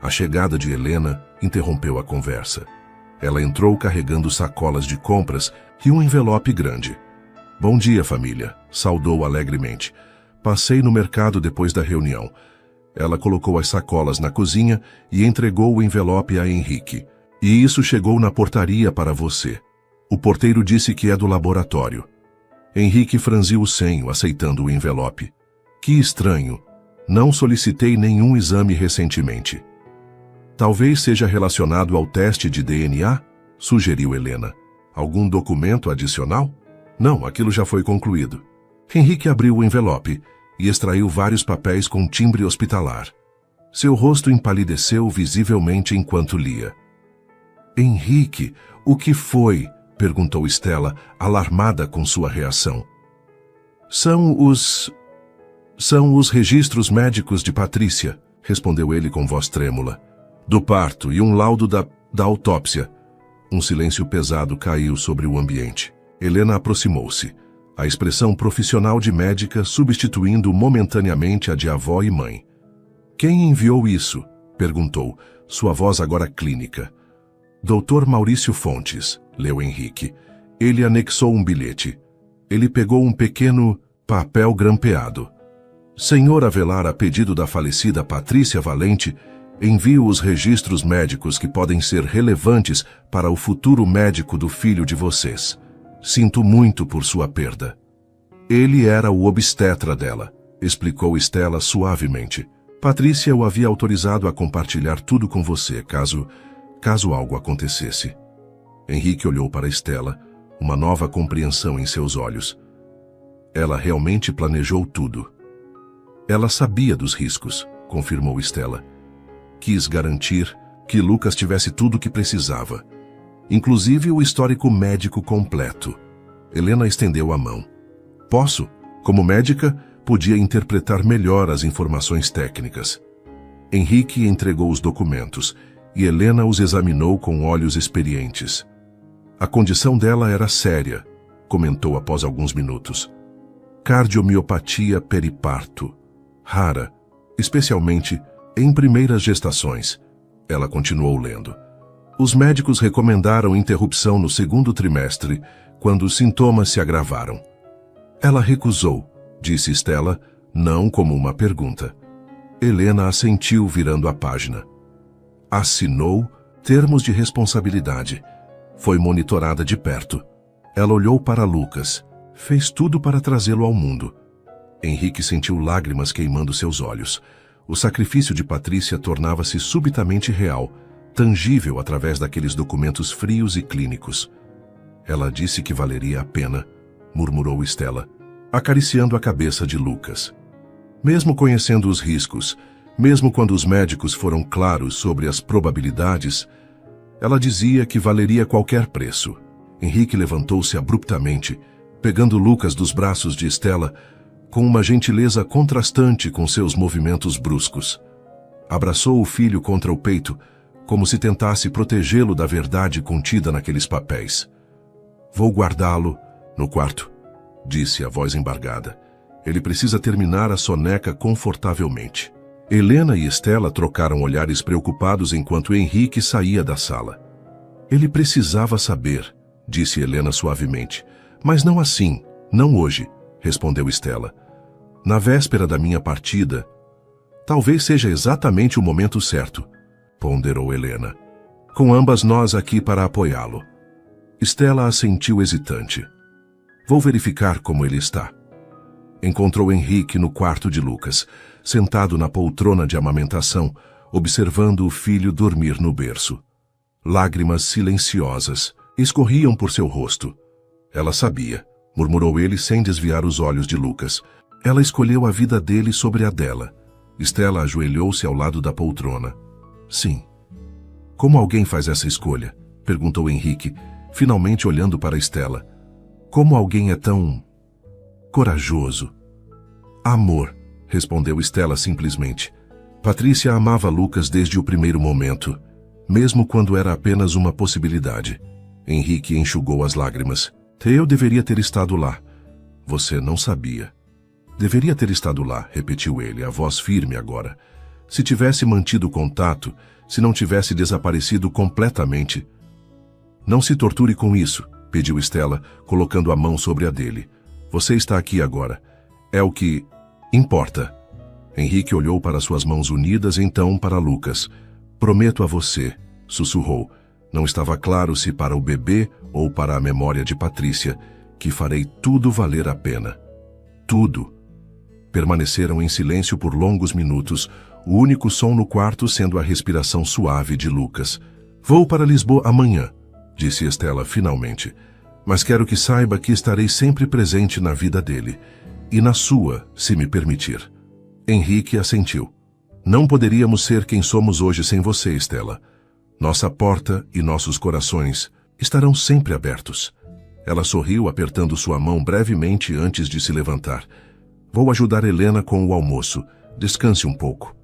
A chegada de Helena interrompeu a conversa. Ela entrou carregando sacolas de compras e um envelope grande. Bom dia, família, saudou alegremente. Passei no mercado depois da reunião. Ela colocou as sacolas na cozinha e entregou o envelope a Henrique. E isso chegou na portaria para você. O porteiro disse que é do laboratório. Henrique franziu o senho, aceitando o envelope. Que estranho. Não solicitei nenhum exame recentemente. Talvez seja relacionado ao teste de DNA? Sugeriu Helena. Algum documento adicional? Não, aquilo já foi concluído. Henrique abriu o envelope e extraiu vários papéis com timbre hospitalar. Seu rosto empalideceu visivelmente enquanto lia. Henrique, o que foi? Perguntou Estela, alarmada com sua reação. São os registros médicos de Patrícia, respondeu ele com voz trêmula. Do parto e um laudo da autópsia. Um silêncio pesado caiu sobre o ambiente. Helena aproximou-se, a expressão profissional de médica substituindo momentaneamente a de avó e mãe. Quem enviou isso? Perguntou, sua voz agora clínica. Dr. Maurício Fontes, leu Henrique. Ele anexou um bilhete. Ele pegou um pequeno papel grampeado. Senhor Avelar, a pedido da falecida Patrícia Valente, envio os registros médicos que podem ser relevantes para o futuro médico do filho de vocês. Sinto muito por sua perda. Ele era o obstetra dela, explicou Estela suavemente. Patrícia o havia autorizado a compartilhar tudo com você, caso algo acontecesse. Henrique olhou para Estela, uma nova compreensão em seus olhos. Ela realmente planejou tudo. Ela sabia dos riscos, confirmou Estela. Quis garantir que Lucas tivesse tudo o que precisava, inclusive o histórico médico completo. Helena estendeu a mão. Posso? Como médica, podia interpretar melhor as informações técnicas. Henrique entregou os documentos e Helena os examinou com olhos experientes. A condição dela era séria, comentou após alguns minutos. Cardiomiopatia periparto. Rara, especialmente em primeiras gestações. Ela continuou lendo. Os médicos recomendaram interrupção no segundo trimestre, quando os sintomas se agravaram. Ela recusou, disse Stella, não como uma pergunta. Helena assentiu virando a página. Assinou termos de responsabilidade. Foi monitorada de perto. Ela olhou para Lucas. Fez tudo para trazê-lo ao mundo. Henrique sentiu lágrimas queimando seus olhos. O sacrifício de Patrícia tornava-se subitamente real, tangível através daqueles documentos frios e clínicos. Ela disse que valeria a pena, murmurou Stella, acariciando a cabeça de Lucas. Mesmo conhecendo os riscos, mesmo quando os médicos foram claros sobre as probabilidades, ela dizia que valeria qualquer preço. Henrique levantou-se abruptamente, pegando Lucas dos braços de Stella, com uma gentileza contrastante com seus movimentos bruscos. Abraçou o filho contra o peito, como se tentasse protegê-lo da verdade contida naqueles papéis. Vou guardá-lo no quarto, disse a voz embargada. Ele precisa terminar a soneca confortavelmente. Helena e Stella trocaram olhares preocupados enquanto Henrique saía da sala. Ele precisava saber, disse Helena suavemente. Mas não assim, não hoje, respondeu Stella. Na véspera da minha partida, talvez seja exatamente o momento certo, ponderou Helena. Com ambas nós aqui para apoiá-lo. Stella assentiu hesitante. Vou verificar como ele está. Encontrou Henrique no quarto de Lucas, sentado na poltrona de amamentação, observando o filho dormir no berço. Lágrimas silenciosas escorriam por seu rosto. Ela sabia, murmurou ele sem desviar os olhos de Lucas. Ela escolheu a vida dele sobre a dela. Stella ajoelhou-se ao lado da poltrona. Sim. Como alguém faz essa escolha? Perguntou Henrique, finalmente olhando para Stella. Como alguém é tão corajoso? Amor, respondeu Stella simplesmente. Patrícia amava Lucas desde o primeiro momento, mesmo quando era apenas uma possibilidade. Henrique enxugou as lágrimas. Eu deveria ter estado lá. Você não sabia. Deveria ter estado lá, repetiu ele, a voz firme agora. Se tivesse mantido contato, se não tivesse desaparecido completamente. Não se torture com isso, pediu Stella, colocando a mão sobre a dele. Você está aqui agora. É o que importa. Henrique olhou para suas mãos unidas, então para Lucas. Prometo a você, sussurrou. Não estava claro se para o bebê ou para a memória de Patrícia, que farei tudo valer a pena. Tudo. Permaneceram em silêncio por longos minutos, o único som no quarto sendo a respiração suave de Lucas. Vou para Lisboa amanhã, disse Stella finalmente. Mas quero que saiba que estarei sempre presente na vida dele. E na sua, se me permitir. Henrique assentiu. Não poderíamos ser quem somos hoje sem você, Stella. Nossa porta e nossos corações estarão sempre abertos. Ela sorriu, apertando sua mão brevemente antes de se levantar. Vou ajudar Helena com o almoço. Descanse um pouco.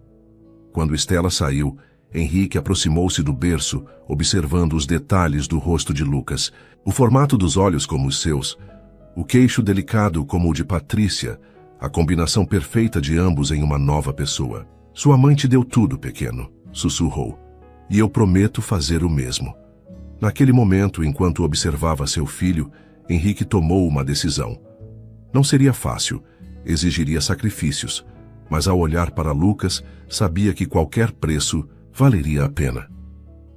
Quando Stella saiu, Henrique aproximou-se do berço, observando os detalhes do rosto de Lucas, o formato dos olhos como os seus, o queixo delicado como o de Patrícia, a combinação perfeita de ambos em uma nova pessoa. Sua mãe te deu tudo, pequeno, sussurrou. E eu prometo fazer o mesmo. Naquele momento, enquanto observava seu filho, Henrique tomou uma decisão. Não seria fácil, exigiria sacrifícios, mas ao olhar para Lucas, sabia que qualquer preço valeria a pena.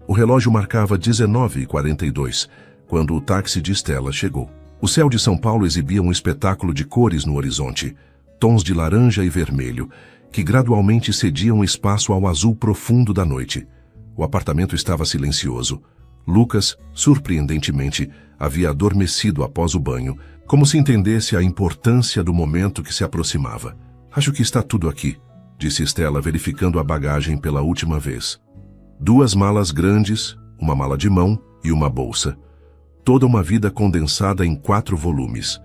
O relógio marcava 19h42, quando o táxi de Stella chegou. O céu de São Paulo exibia um espetáculo de cores no horizonte, tons de laranja e vermelho, que gradualmente cediam espaço ao azul profundo da noite. O apartamento estava silencioso. Lucas, surpreendentemente, havia adormecido após o banho, como se entendesse a importância do momento que se aproximava. Acho que está tudo aqui, disse Stella, verificando a bagagem pela última vez. 2 malas grandes, uma mala de mão e uma bolsa. toda uma vida condensada em 4 volumes.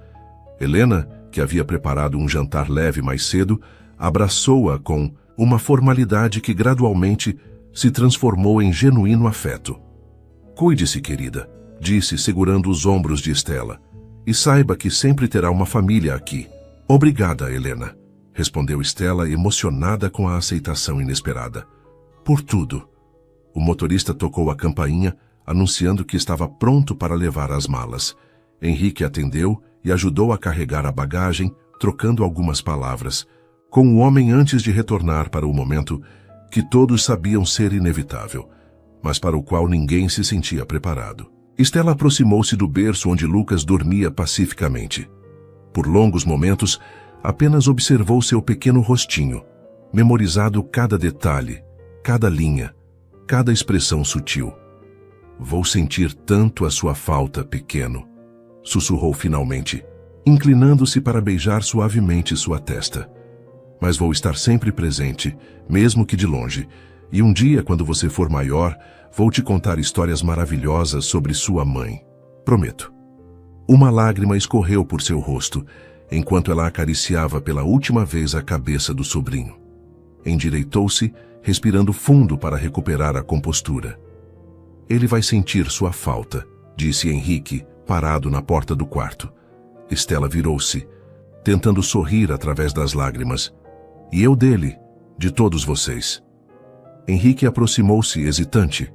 Helena, que havia preparado um jantar leve mais cedo, abraçou-a com uma formalidade que gradualmente se transformou em genuíno afeto. "Cuide-se, querida", disse, segurando os ombros de Stella. "E saiba que sempre terá uma família aqui." "Obrigada, Helena", respondeu Stella, emocionada com a aceitação inesperada. "Por tudo." O motorista tocou a campainha, anunciando que estava pronto para levar as malas. Henrique atendeu e ajudou a carregar a bagagem, trocando algumas palavras, com o homem antes de retornar para o momento que todos sabiam ser inevitável, mas para o qual ninguém se sentia preparado. Stella aproximou-se do berço onde Lucas dormia pacificamente. Por longos momentos, apenas observou seu pequeno rostinho, memorizado cada detalhe, cada linha, cada expressão sutil. "Vou sentir tanto a sua falta, pequeno", sussurrou finalmente, inclinando-se para beijar suavemente sua testa. "Mas vou estar sempre presente, mesmo que de longe, e um dia, quando você for maior, vou te contar histórias maravilhosas sobre sua mãe. Prometo." Uma lágrima escorreu por seu rosto, enquanto ela acariciava pela última vez a cabeça do sobrinho. Endireitou-se, respirando fundo para recuperar a compostura. "Ele vai sentir sua falta", disse Henrique, parado na porta do quarto. Stella virou-se, tentando sorrir através das lágrimas. "E eu dele, de todos vocês." Henrique aproximou-se hesitante.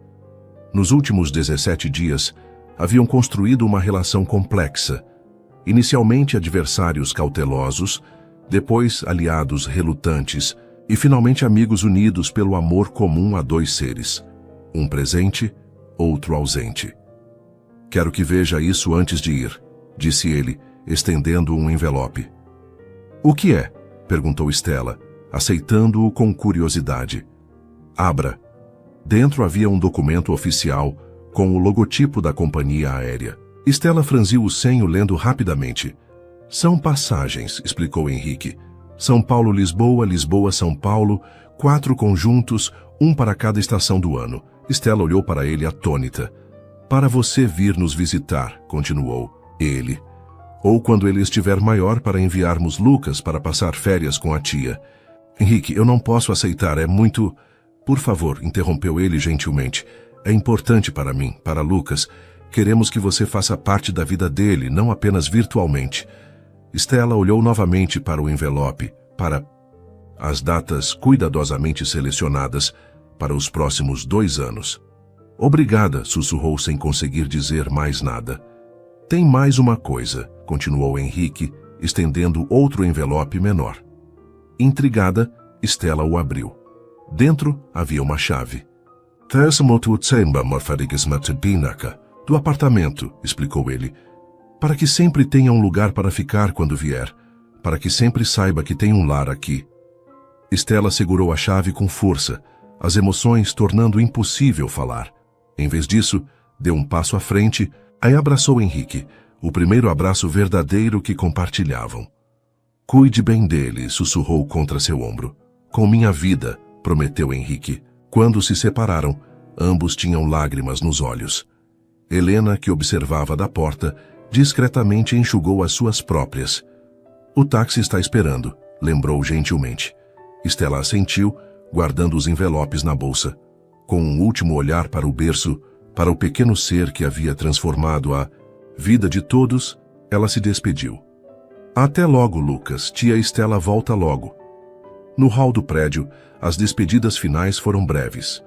Nos últimos 17 dias, haviam construído uma relação complexa. Inicialmente adversários cautelosos, depois aliados relutantes e finalmente amigos unidos pelo amor comum a 2 seres. Um presente, outro ausente. "Quero que veja isso antes de ir", disse ele, estendendo um envelope. "O que é?", perguntou Stella, aceitando-o com curiosidade. "Abra." Dentro havia um documento oficial com o logotipo da companhia aérea. Stella franziu o senho lendo rapidamente. "São passagens", explicou Henrique. "São Paulo-Lisboa, Lisboa-São Paulo, 4 conjuntos, um para cada estação do ano." Stella olhou para ele atônita. "Para você vir nos visitar", continuou ele. "Ou quando ele estiver maior, para enviarmos Lucas para passar férias com a tia." "Henrique, eu não posso aceitar, é muito..." "Por favor", interrompeu ele gentilmente. "É importante para mim, para Lucas. Queremos que você faça parte da vida dele, não apenas virtualmente." Stella olhou novamente para o envelope, para as datas cuidadosamente selecionadas para os próximos 2 anos. "Obrigada", sussurrou sem conseguir dizer mais nada. "Tem mais uma coisa", continuou Henrique, estendendo outro envelope menor. Intrigada, Stella o abriu. Dentro havia uma chave. "Do apartamento", explicou ele. "Para que sempre tenha um lugar para ficar quando vier. Para que sempre saiba que tem um lar aqui." Stella segurou a chave com força, as emoções tornando impossível falar. Em vez disso, deu um passo à frente e abraçou Henrique, o primeiro abraço verdadeiro que compartilhavam. "Cuide bem dele", sussurrou contra seu ombro. "Com minha vida", prometeu Henrique. Quando se separaram, ambos tinham lágrimas nos olhos. Helena, que observava da porta, discretamente enxugou as suas próprias. "O táxi está esperando", lembrou gentilmente. Stella assentiu, guardando os envelopes na bolsa. Com um último olhar para o berço, para o pequeno ser que havia transformado a vida de todos, ela se despediu. "Até logo, Lucas. Tia Stella volta logo." No hall do prédio, as despedidas finais foram breves.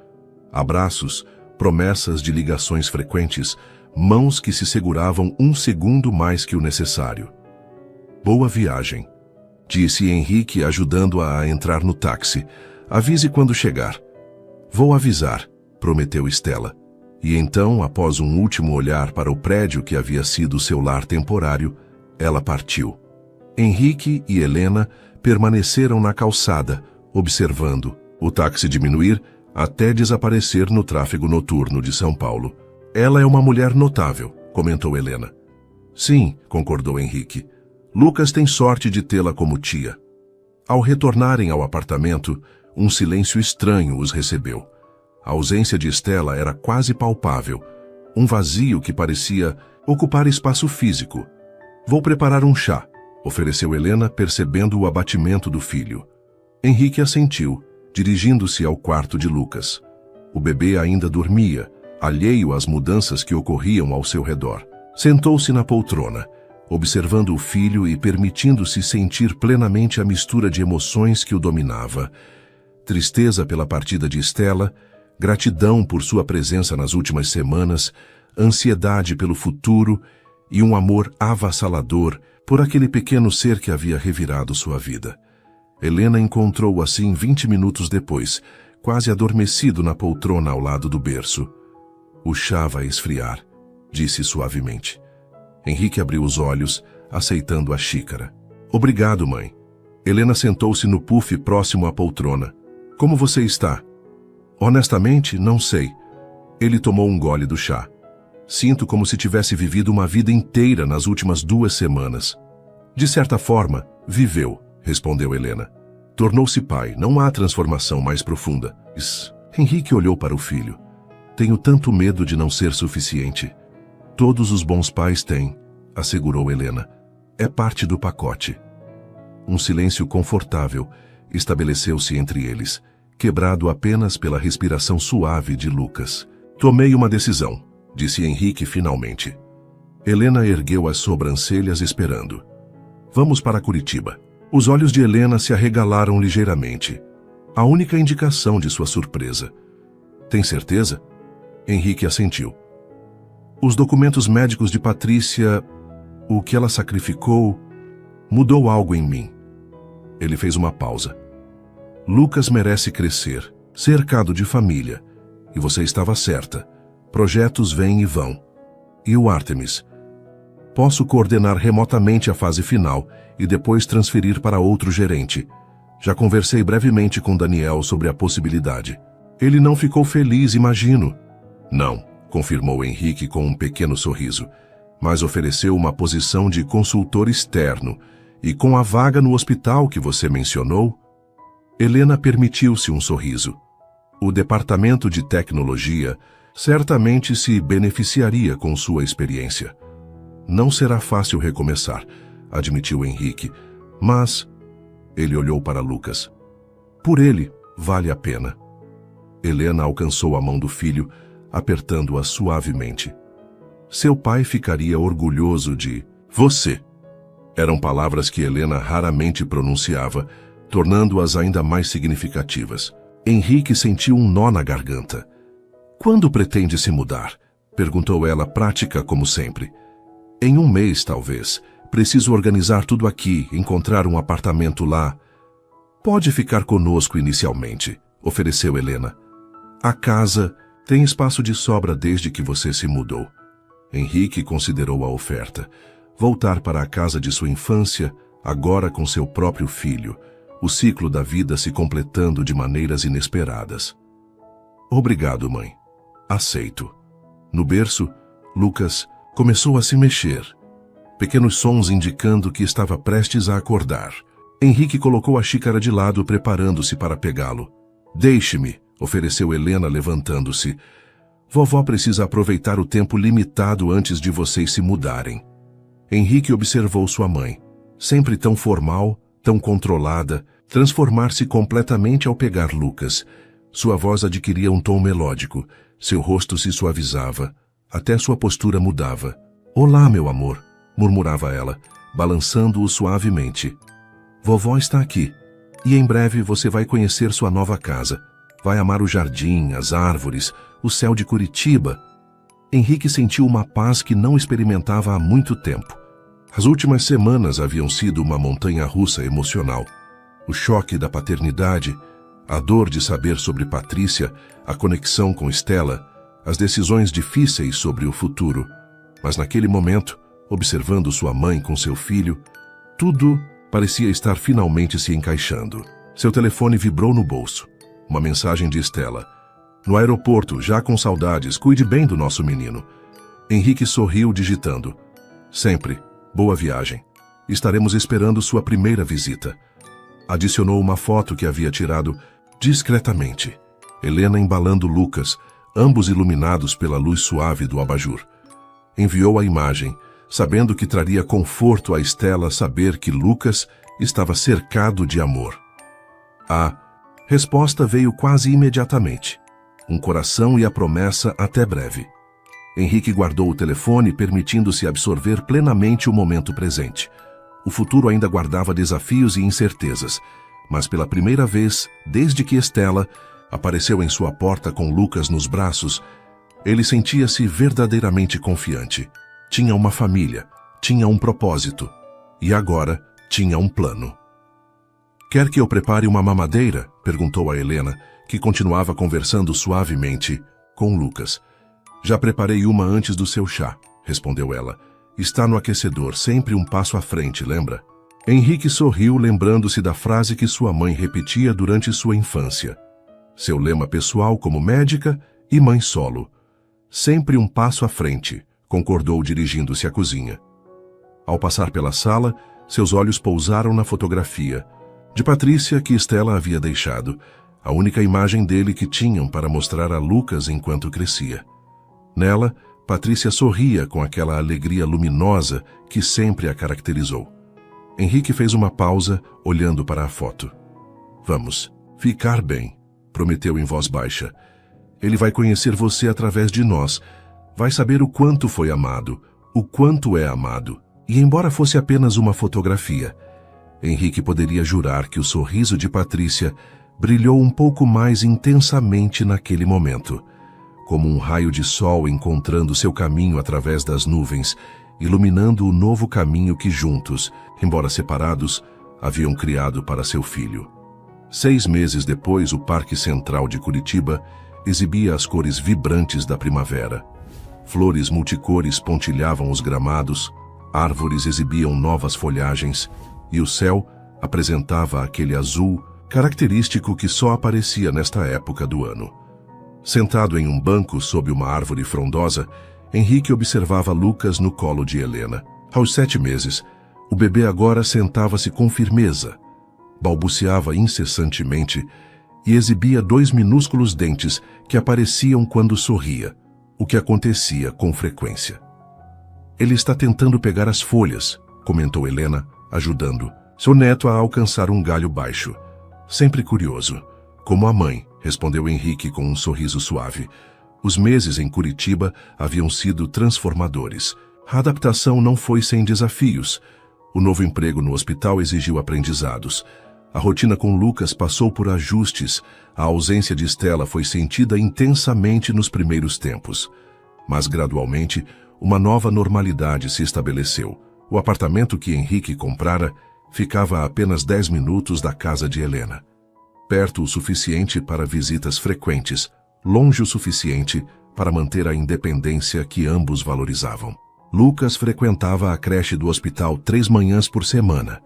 Abraços, promessas de ligações frequentes, mãos que se seguravam um segundo mais que o necessário. "Boa viagem", disse Henrique, ajudando-a a entrar no táxi. "Avise quando chegar." "Vou avisar", prometeu Stella. E então, após um último olhar para o prédio que havia sido seu lar temporário, ela partiu. Henrique e Helena permaneceram na calçada, observando o táxi diminuir até desaparecer no tráfego noturno de São Paulo. "Ela é uma mulher notável", comentou Helena. "Sim", concordou Henrique. "Lucas tem sorte de tê-la como tia." Ao retornarem ao apartamento, um silêncio estranho os recebeu. A ausência de Stella era quase palpável, um vazio que parecia Ocupar espaço físico. Vou preparar um chá, ofereceu Helena, percebendo o abatimento do filho. Henrique assentiu, dirigindo-se ao quarto de Lucas. O bebê ainda dormia, alheio às mudanças que ocorriam ao seu redor. Sentou-se na poltrona, observando o filho e permitindo-se sentir plenamente a mistura de emoções que o dominava. Tristeza pela partida de Stella, gratidão por sua presença nas últimas semanas, ansiedade pelo futuro e um amor avassalador por aquele pequeno ser que havia revirado sua vida. Helena encontrou-o assim 20 minutos depois, quase adormecido na poltrona ao lado do berço. O chá vai esfriar, disse suavemente. Henrique abriu os olhos, aceitando a xícara. Obrigado, mãe. Helena sentou-se no puff próximo à poltrona. Como você está? Honestamente, não sei. Ele tomou um gole do chá. Sinto como se tivesse vivido uma vida inteira nas últimas 2 semanas. De certa forma, viveu, respondeu Helena. Tornou-se pai, não há transformação mais profunda. Henrique olhou para o filho. Tenho tanto medo de não ser suficiente. Todos os bons pais têm, assegurou Helena. É parte do pacote. Um silêncio confortável estabeleceu-se entre eles, quebrado apenas pela respiração suave de Lucas. Tomei uma decisão, disse Henrique finalmente. Helena ergueu as sobrancelhas esperando. Vamos para Curitiba. Os olhos de Helena se arregalaram ligeiramente. A única indicação de sua surpresa. Tem certeza? Henrique assentiu. Os documentos médicos de Patrícia, o que ela sacrificou, mudou algo em mim. Ele fez uma pausa. Lucas merece crescer, cercado de família. E você estava certa. Projetos vêm e vão. E o Artemis? Posso coordenar remotamente a fase final e depois transferir para outro gerente. Já conversei brevemente com Daniel sobre a possibilidade. Ele não ficou feliz, imagino. Não, confirmou Henrique com um pequeno sorriso, mas ofereceu uma posição de consultor externo e com a vaga no hospital que você mencionou. Helena permitiu-se um sorriso. O departamento de tecnologia certamente se beneficiaria com sua experiência. Não será fácil recomeçar, admitiu Henrique, mas... Ele olhou para Lucas. Por ele, vale a pena. Helena alcançou a mão do filho, apertando-a suavemente. Seu pai ficaria orgulhoso de você. Eram palavras que Helena raramente pronunciava, tornando-as ainda mais significativas. Henrique sentiu um nó na garganta. Quando pretende se mudar? Perguntou ela, prática como sempre. Em 1 mês, talvez. Preciso organizar tudo aqui, encontrar um apartamento lá. Pode ficar conosco inicialmente, ofereceu Helena. A casa tem espaço de sobra desde que você se mudou. Henrique considerou a oferta. Voltar para a casa de sua infância, agora com seu próprio filho, o ciclo da vida se completando de maneiras inesperadas. Obrigado, mãe. Aceito. No berço, Lucas começou a se mexer. Pequenos sons indicando que estava prestes a acordar. Henrique colocou a xícara de lado, preparando-se para pegá-lo. Deixe-me, ofereceu Helena, levantando-se. Vovó precisa aproveitar o tempo limitado antes de vocês se mudarem. Henrique observou sua mãe, sempre tão formal, tão controlada, transformar-se completamente ao pegar Lucas. Sua voz adquiria um tom melódico, seu rosto se suavizava, até sua postura mudava. Olá, meu amor, murmurava ela, balançando-o suavemente. Vovó está aqui, e em breve você vai conhecer sua nova casa. Vai amar o jardim, as árvores, o céu de Curitiba. Henrique sentiu uma paz que não experimentava há muito tempo. As últimas semanas haviam sido uma montanha-russa emocional. O choque da paternidade, a dor de saber sobre Patrícia, a conexão com Stella, as decisões difíceis sobre o futuro. Mas naquele momento, observando sua mãe com seu filho, tudo parecia estar finalmente se encaixando. Seu telefone vibrou no bolso. Uma mensagem de Stella. No aeroporto, já com saudades, cuide bem do nosso menino. Henrique sorriu digitando. Sempre. Boa viagem. Estaremos esperando sua primeira visita. Adicionou uma foto que havia tirado discretamente. Helena embalando Lucas, ambos iluminados pela luz suave do abajur. Enviou a imagem, sabendo que traria conforto a Stella saber que Lucas estava cercado de amor. A resposta veio quase imediatamente. Um coração e a promessa até breve. Henrique guardou o telefone, permitindo-se absorver plenamente o momento presente. O futuro ainda guardava desafios e incertezas, mas pela primeira vez, desde que Stella apareceu em sua porta com Lucas nos braços, ele sentia-se verdadeiramente confiante. Tinha uma família, tinha um propósito, e agora tinha um plano. "Quer que eu prepare uma mamadeira?" perguntou a Helena, que continuava conversando suavemente com Lucas. "Já preparei uma antes do seu chá", respondeu ela. "Está no aquecedor, sempre um passo à frente, lembra?" Henrique sorriu, lembrando-se da frase que sua mãe repetia durante sua infância. Seu lema pessoal como médica e mãe solo. "Sempre um passo à frente", concordou dirigindo-se à cozinha. Ao passar pela sala, seus olhos pousaram na fotografia de Patrícia que Stella havia deixado, a única imagem dele que tinham para mostrar a Lucas enquanto crescia. Nela, Patrícia sorria com aquela alegria luminosa que sempre a caracterizou. Henrique fez uma pausa, olhando para a foto. "Vamos ficar bem", prometeu em voz baixa. "Ele vai conhecer você através de nós. Vai saber o quanto foi amado, o quanto é amado. E embora fosse apenas uma fotografia, Henrique poderia jurar que o sorriso de Patrícia brilhou um pouco mais intensamente naquele momento, como um raio de sol encontrando seu caminho através das nuvens, iluminando o novo caminho que juntos, embora separados, haviam criado para seu filho. 6 meses depois, o Parque Central de Curitiba exibia as cores vibrantes da primavera. Flores multicores pontilhavam os gramados, árvores exibiam novas folhagens, e o céu apresentava aquele azul característico que só aparecia nesta época do ano. Sentado em um banco sob uma árvore frondosa, Henrique observava Lucas no colo de Helena. Aos 7 meses, o bebê agora sentava-se com firmeza, balbuciava incessantemente e exibia 2 minúsculos dentes que apareciam quando sorria, o que acontecia com frequência. "Ele está tentando pegar as folhas", comentou Helena, ajudando seu neto a alcançar um galho baixo. "Sempre curioso." "Como a mãe", respondeu Henrique com um sorriso suave. Os meses em Curitiba haviam sido transformadores. A adaptação não foi sem desafios. O novo emprego no hospital exigiu aprendizados. A rotina com Lucas passou por ajustes. A ausência de Stella foi sentida intensamente nos primeiros tempos. Mas, gradualmente, uma nova normalidade se estabeleceu. O apartamento que Henrique comprara ficava a apenas 10 minutos da casa de Helena. Perto o suficiente para visitas frequentes, longe o suficiente para manter a independência que ambos valorizavam. Lucas frequentava a creche do hospital 3 manhãs por semana,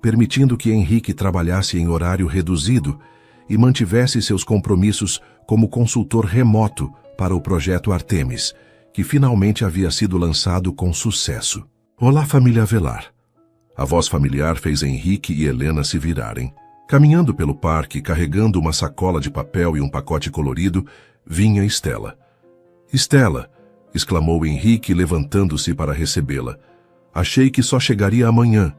permitindo que Henrique trabalhasse em horário reduzido e mantivesse seus compromissos como consultor remoto para o projeto Artemis, que finalmente havia sido lançado com sucesso. "Olá, família Avelar." A voz familiar fez Henrique e Helena se virarem. Caminhando pelo parque, carregando uma sacola de papel e um pacote colorido, vinha Stella. "Stella!" exclamou Henrique, levantando-se para recebê-la. "Achei que só chegaria amanhã."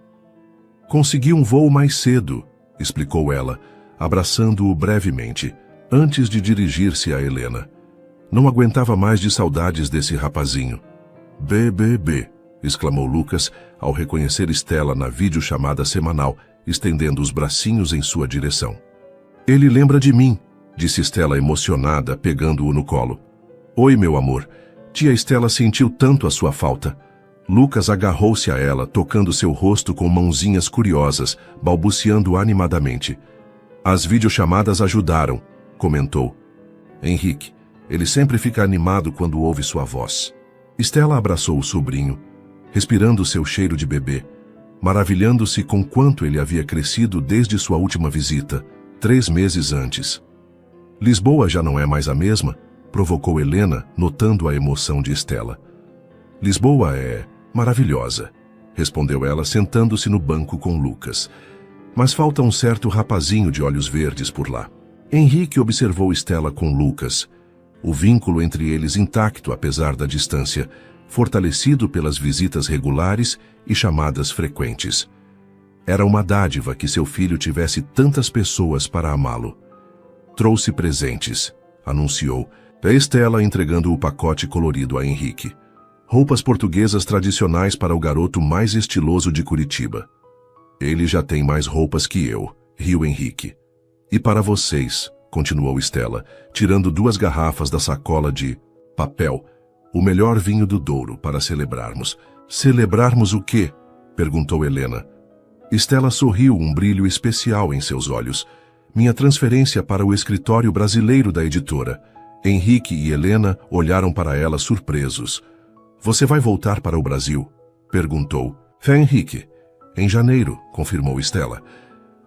"Consegui um voo mais cedo", explicou ela, abraçando-o brevemente, antes de dirigir-se a Helena. Não aguentava mais de saudades desse rapazinho. "BBB", exclamou Lucas, ao reconhecer Stella na videochamada semanal, estendendo os bracinhos em sua direção. "Ele lembra de mim", disse Stella emocionada, pegando-o no colo. "Oi, meu amor. Tia Stella sentiu tanto a sua falta." Lucas agarrou-se a ela, tocando seu rosto com mãozinhas curiosas, balbuciando animadamente. "As videochamadas ajudaram", comentou. "Henrique, ele sempre fica animado quando ouve sua voz." Stella abraçou o sobrinho, respirando seu cheiro de bebê, maravilhando-se com quanto ele havia crescido desde sua última visita, 3 meses antes. "Lisboa já não é mais a mesma?", provocou Helena, notando a emoção de Stella. "Lisboa é maravilhosa", respondeu ela, sentando-se no banco com Lucas. "Mas falta um certo rapazinho de olhos verdes por lá." Henrique observou Stella com Lucas, o vínculo entre eles intacto apesar da distância, fortalecido pelas visitas regulares e chamadas frequentes. Era uma dádiva que seu filho tivesse tantas pessoas para amá-lo. Trouxe presentes, anunciou, Estela entregando o pacote colorido a Henrique. Roupas portuguesas tradicionais para o garoto mais estiloso de Curitiba. Ele já tem mais roupas que eu, riu Henrique. E para vocês, continuou Estela, tirando 2 garrafas da sacola de papel, o melhor vinho do Douro para celebrarmos. Celebrarmos o quê? Perguntou Helena. Estela sorriu, um brilho especial em seus olhos. Minha transferência para o escritório brasileiro da editora. Henrique e Helena olharam para ela surpresos. Você vai voltar para o Brasil? Perguntou. Henrique. Em janeiro, confirmou Estela.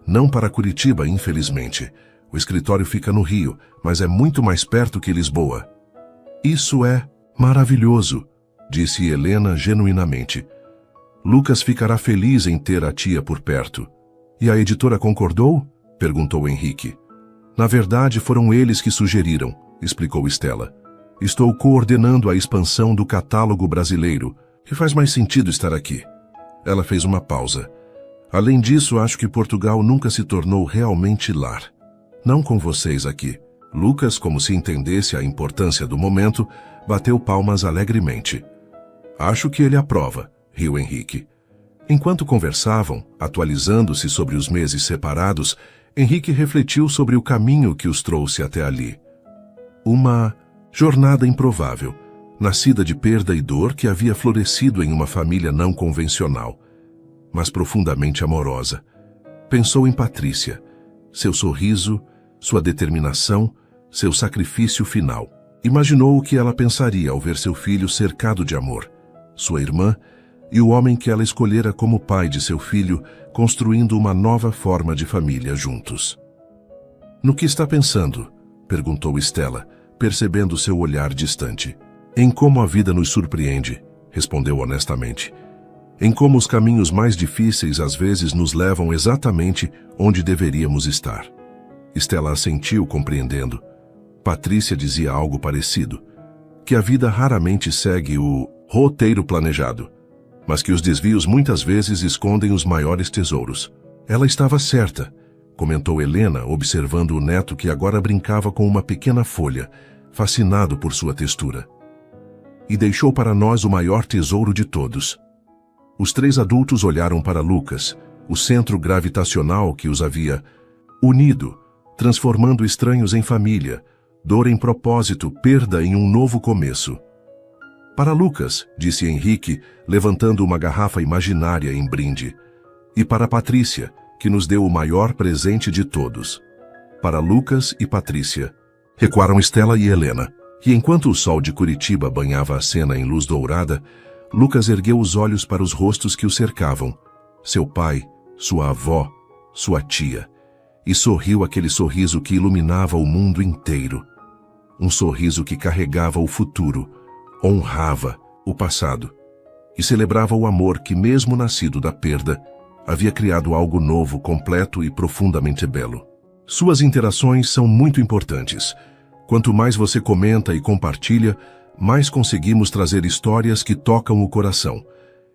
Não para Curitiba, infelizmente. O escritório fica no Rio, mas é muito mais perto que Lisboa. Isso é maravilhoso, disse Helena genuinamente. Lucas ficará feliz em ter a tia por perto. E a editora concordou? Perguntou Henrique. Na verdade, foram eles que sugeriram, explicou Estela. Estou coordenando a expansão do catálogo brasileiro, que faz mais sentido estar aqui. Ela fez uma pausa. Além disso, acho que Portugal nunca se tornou realmente lar. Não com vocês aqui. Lucas, como se entendesse a importância do momento, bateu palmas alegremente. Acho que ele aprova, riu Henrique. Enquanto conversavam, atualizando-se sobre os meses separados, Henrique refletiu sobre o caminho que os trouxe até ali. Uma jornada improvável, nascida de perda e dor que havia florescido em uma família não convencional, mas profundamente amorosa. Pensou em Patrícia, seu sorriso, sua determinação, seu sacrifício final. Imaginou o que ela pensaria ao ver seu filho cercado de amor, sua irmã e o homem que ela escolhera como pai de seu filho, construindo uma nova forma de família juntos. No que está pensando? Perguntou Estela, percebendo seu olhar distante. Em como a vida nos surpreende, respondeu honestamente. Em como os caminhos mais difíceis às vezes nos levam exatamente onde deveríamos estar. Estela assentiu, compreendendo. Patrícia dizia algo parecido, que a vida raramente segue o roteiro planejado, mas que os desvios muitas vezes escondem os maiores tesouros. Ela estava certa, comentou Helena, observando o neto que agora brincava com uma pequena folha, fascinado por sua textura. E deixou para nós o maior tesouro de todos. Os 3 adultos olharam para Lucas, o centro gravitacional que os havia unido, transformando estranhos em família, dor em propósito, perda em um novo começo. Para Lucas, disse Henrique, levantando uma garrafa imaginária em brinde. E para Patrícia, que nos deu o maior presente de todos. Para Lucas e Patrícia. Recuaram Estela e Helena. E enquanto o sol de Curitiba banhava a cena em luz dourada, Lucas ergueu os olhos para os rostos que o cercavam. Seu pai, sua avó, sua tia. E sorriu aquele sorriso que iluminava o mundo inteiro. Um sorriso que carregava o futuro, honrava o passado e celebrava o amor que, mesmo nascido da perda, havia criado algo novo, completo e profundamente belo. Suas interações são muito importantes. Quanto mais você comenta e compartilha, mais conseguimos trazer histórias que tocam o coração.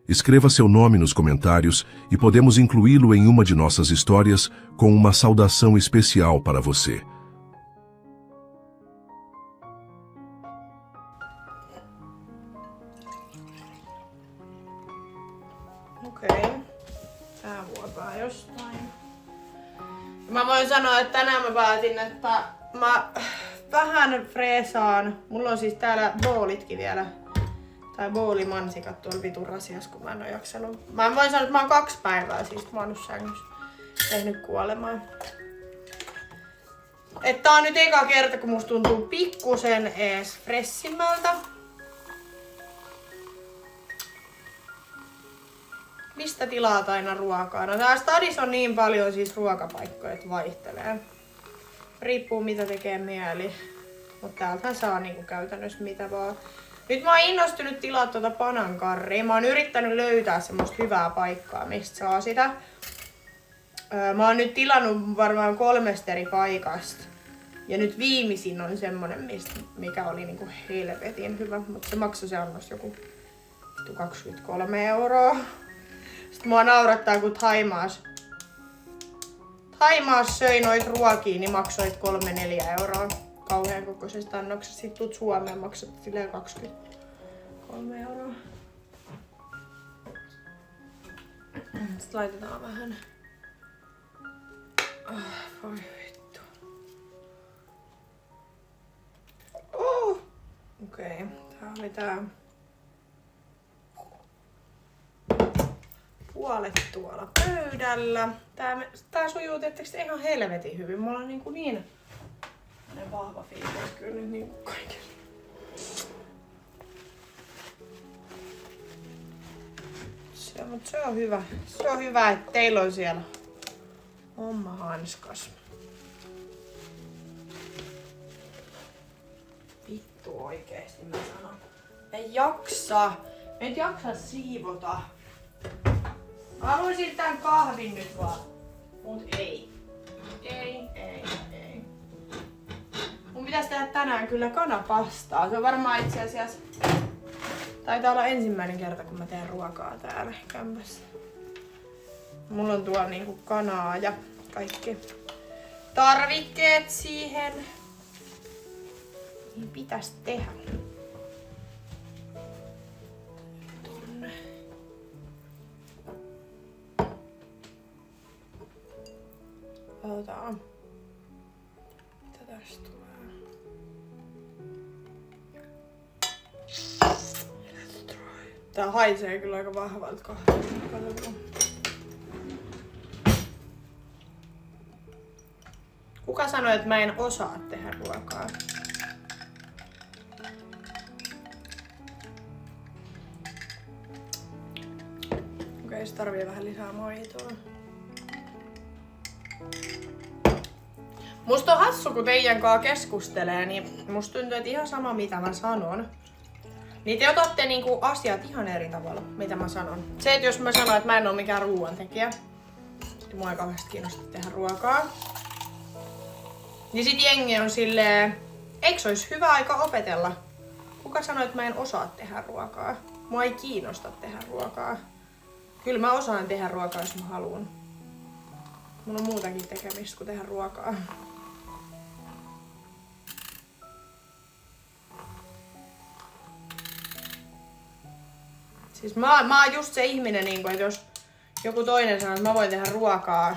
Escreva seu nome nos comentários e podemos incluí-lo em uma de nossas histórias com uma saudação especial para você. Okei. Tää vuotaa jostain. Mä voin sanoa, että tänään mä päätin, että mä vähän freesaan. Mulla on siis täällä boolitkin vielä. Tai boolimansikat tuolla vitun rasias, kun mä en oo jaksanut. Mä voin sanoa, että mä oon 2 päivää siis maannut sängyssä. Tehnyt kuolemaan. Että tää on nyt eka kerta, kun musta tuntuu pikkusen ees fressimmältä. Mistä tilaat aina ruokaa? No tää stadissa on niin paljon siis ruokapaikkoja, että vaihtelee. Riippuu mitä tekee mieli. Mut täältähän saa niinku käytännössä mitä vaan. Nyt mä oon innostunut tilaa tuota panankarria. Mä oon yrittänyt löytää semmoista hyvää paikkaa, mistä saa sitä. Mä oon nyt tilannut varmaan 3 eri paikasta. Ja nyt viimeisin on semmonen, mikä oli niinku helvetin hyvä. Mutta se maksoi se annos joku 23 €. Sitten mua naurattaa, kun Thaimaassa söi noit ruokia, niin maksoit 3-4 €. Kauhean kokoisesta annoksesta. Sitten tuut Suomeen, maksat silleen 23 €. Sitten laitetaan vähän. Voi vittu. Okei, tää oli tää puolet tuolla pöydällä. Tää sujuu tietysti ihan helvetin hyvin. Mulla on niin vahva fiilis kyllä nyt niinku kaikessa. Se on hyvä. Se on hyvä, että teillä on siellä homma hanskas. Vittu oikeesti mä sanon. En jaksa siivota. Haluaisin tän kahvin nyt vaan. Mut ei. Ei. Mun pitäis tehdä tänään kyllä kanapastaa. Se on varmaan itse asiassa... Taitaa olla ensimmäinen kerta, kun mä teen ruokaa täällä kämpässä. Mulla on tuolla niinku kanaa ja kaikki tarvikkeet siihen. Niin pitäis tehdä. Tonne. Otetaan. Mitä tästä tulee? Tää haisee kyllä aika vahvalta kahvilta. Kuka sanoi, että mä en osaa tehdä ruokaa? Okei, se tarvii vähän lisää maitoa. Musta on hassu, kun teidän kanssa keskustelee, niin musta tuntuu, että ihan sama mitä mä sanon. Niin te otatte niinku asiat ihan eri tavalla, mitä mä sanon. Se, että jos mä sanon, että mä en oo mikään ruoantekijä, niin mua ei kauheasti kiinnosta tehdä ruokaa. Niin sit jengi on silleen, eikö se olisi hyvä aika opetella? Kuka sanoi, että mä en osaa tehdä ruokaa? Mua ei kiinnosta tehdä ruokaa. Kyllä mä osaan tehdä ruokaa, jos mä haluun. Mulla on muutakin tekemistä kuin tehdä ruokaa. Siis mä oon just se ihminen, että jos joku toinen sanoo, että mä voin tehdä ruokaa,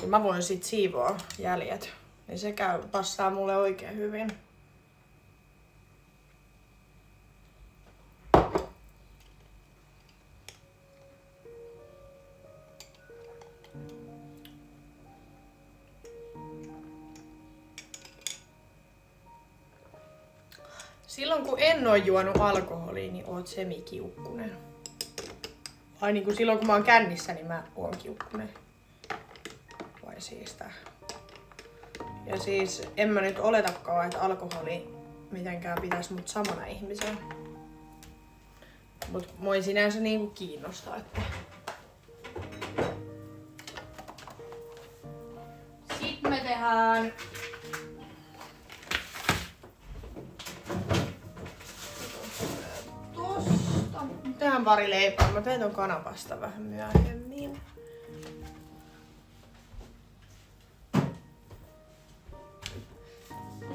niin mä voin sit siivoa jäljet. Niin se passaa mulle oikein hyvin. Silloin kun en oo juonut alkoholia, niin oot semikiukkunen. Ai niin kuin silloin kun mä oon kännissä, niin mä oon kiukkunen. Vai siis tää. Ja siis en mä nyt oletakaan, että alkoholi mitenkään pitäis mut samana ihmisenä. Mut mua ei sinänsä niinku kiinnostaa, että... Sitten me tehdään... Tehdään pari leipää. Mä teen ton kanapasta vähän myöhemmin.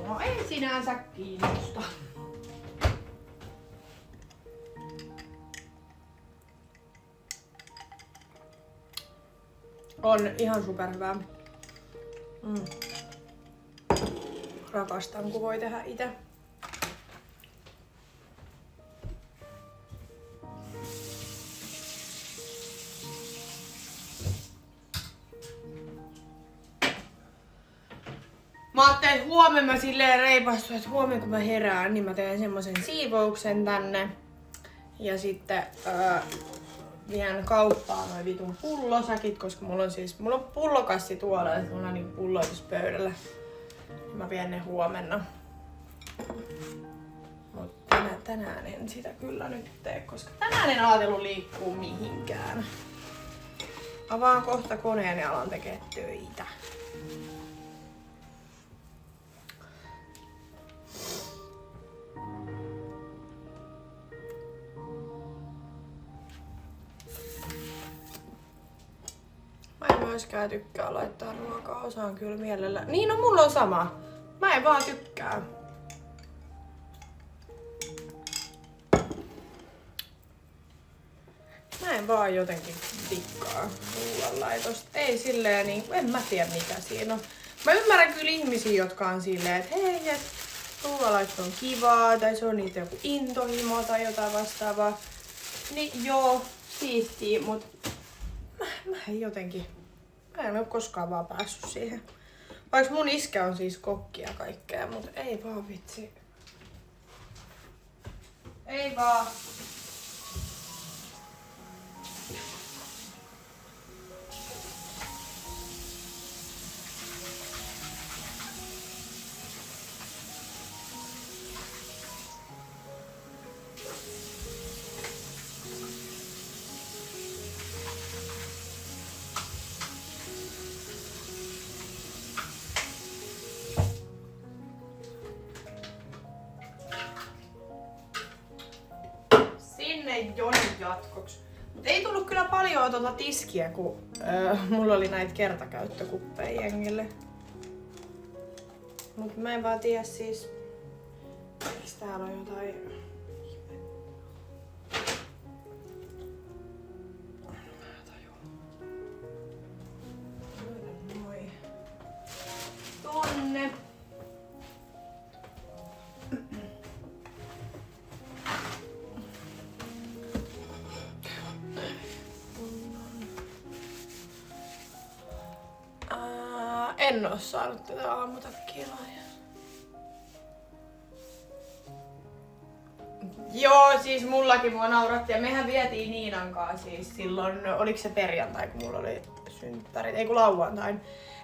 No ei sinänsä kiinnosta. On ihan superhyvää. Rakastan, kun voi tehdä itse. Mä ajattelin, että huomenna mä silleen reipastuin, että huomenna kun mä herään, niin mä teen semmosen siivouksen tänne. Ja sitten vien kauppaan noin vitun pullosäkit, koska mulla on pullokassi tuolla, että mulla on niinku pulloitus pöydällä. Mä vien ne huomenna. Mutta tänään en sitä kyllä nyt tee, koska tänään en ajatellut liikkuu mihinkään. Avaan kohta koneen ja alan tekee töitä. myöskään tykkää laittaa ruokaa, osaan kyllä mielellä. Niin, no mulla on sama. Mä en vaan tykkää. Mä en vaan jotenkin tikkaa ruoanlaitosta. Ei silleen niin, en mä tiedä mikä siinä on. Mä ymmärrän kyllä ihmisiä, jotka on silleen, että hei, et ruoanlaitto on kivaa, tai se on niitä joku intohimo tai jotain vastaavaa. Niin joo, siistiä, mut mä en jotenkin, mä en oo koskaan vaan päässyt siihen. Vaikka mun iskä on siis kokki ja kaikkea, mut ei vaan vitsi. Ei vaan. Jonin jatkoksi. Mut ei tullut kyllä paljon tuota tiskiä, kun mulla oli näitä kertakäyttökuppeja jengille. Mut mä en vaan tiedä siis, miksi täällä on jotain... Moi. Tonne. En oo saanut tätä aamutakkia lahjaa. Joo, siis mullakin mua nauratti ja mehän vietiin Niinan kanssa siis silloin, oliko se perjantai kun mulla oli synttärit, ei kun lauantain.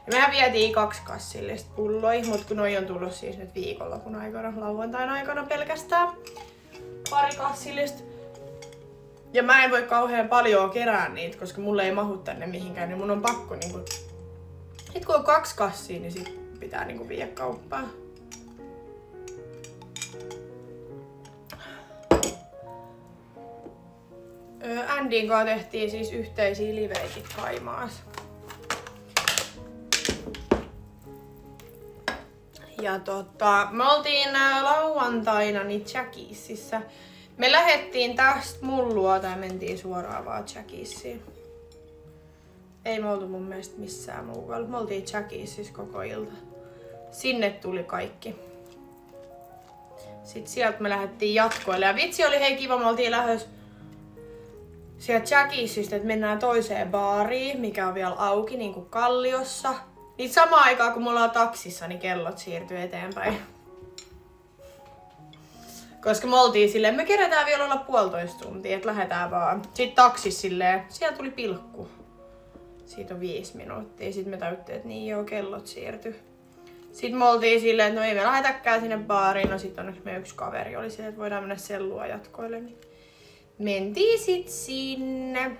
Ja mehän vietiin 2 kassillista pulloja, mut kun noi on tullut siis nyt viikonlopun aikana, lauantain aikana pelkästään 2 kassillista. Ja mä en voi kauhean paljon kerää niitä, koska mulle ei mahu tänne mihinkään, niin mun on pakko niinku... Sitten kun on 2 kassia, niin sit pitää niinku viedä kauppaan. Andin kanssa tehtiin siis yhteisiä liveikin Kaimaassa. Ja me oltiin lauantaina niin Jackiesissä. Me lähettiin tästä mun luota ja mentiin suoraan vaan Jackiesiin. Ei me oltu mun mielestä missään muualla. Me oltiin Jackiesissä koko ilta. Sinne tuli kaikki. Sitten sieltä me lähdettiin jatkoille. Ja vitsi oli hei kiva, me oltiin lähdössä sieltä Jackiesistä, että mennään toiseen baariin, mikä on vielä auki, niin kuin Kalliossa. Niin samaan aikaan kun me ollaan taksissa, niin kellot siirtyy eteenpäin. Koska me oltiin silleen, me kerätään vielä olla 1,5 tuntia, että lähdetään vaan. Sitten taksissa silleen, siellä tuli pilkku. Siitä on 5 minuuttia. Sitten me tajuttiin, että niin joo, kellot siirtyi. Sitten me oltiin silleen, että no ei me lähdetäkään sinne baariin. No sit onneksi meidän yksi kaveri oli silleen, että voidaan mennä sellua jatkoille. Niin mentiin sit sinne.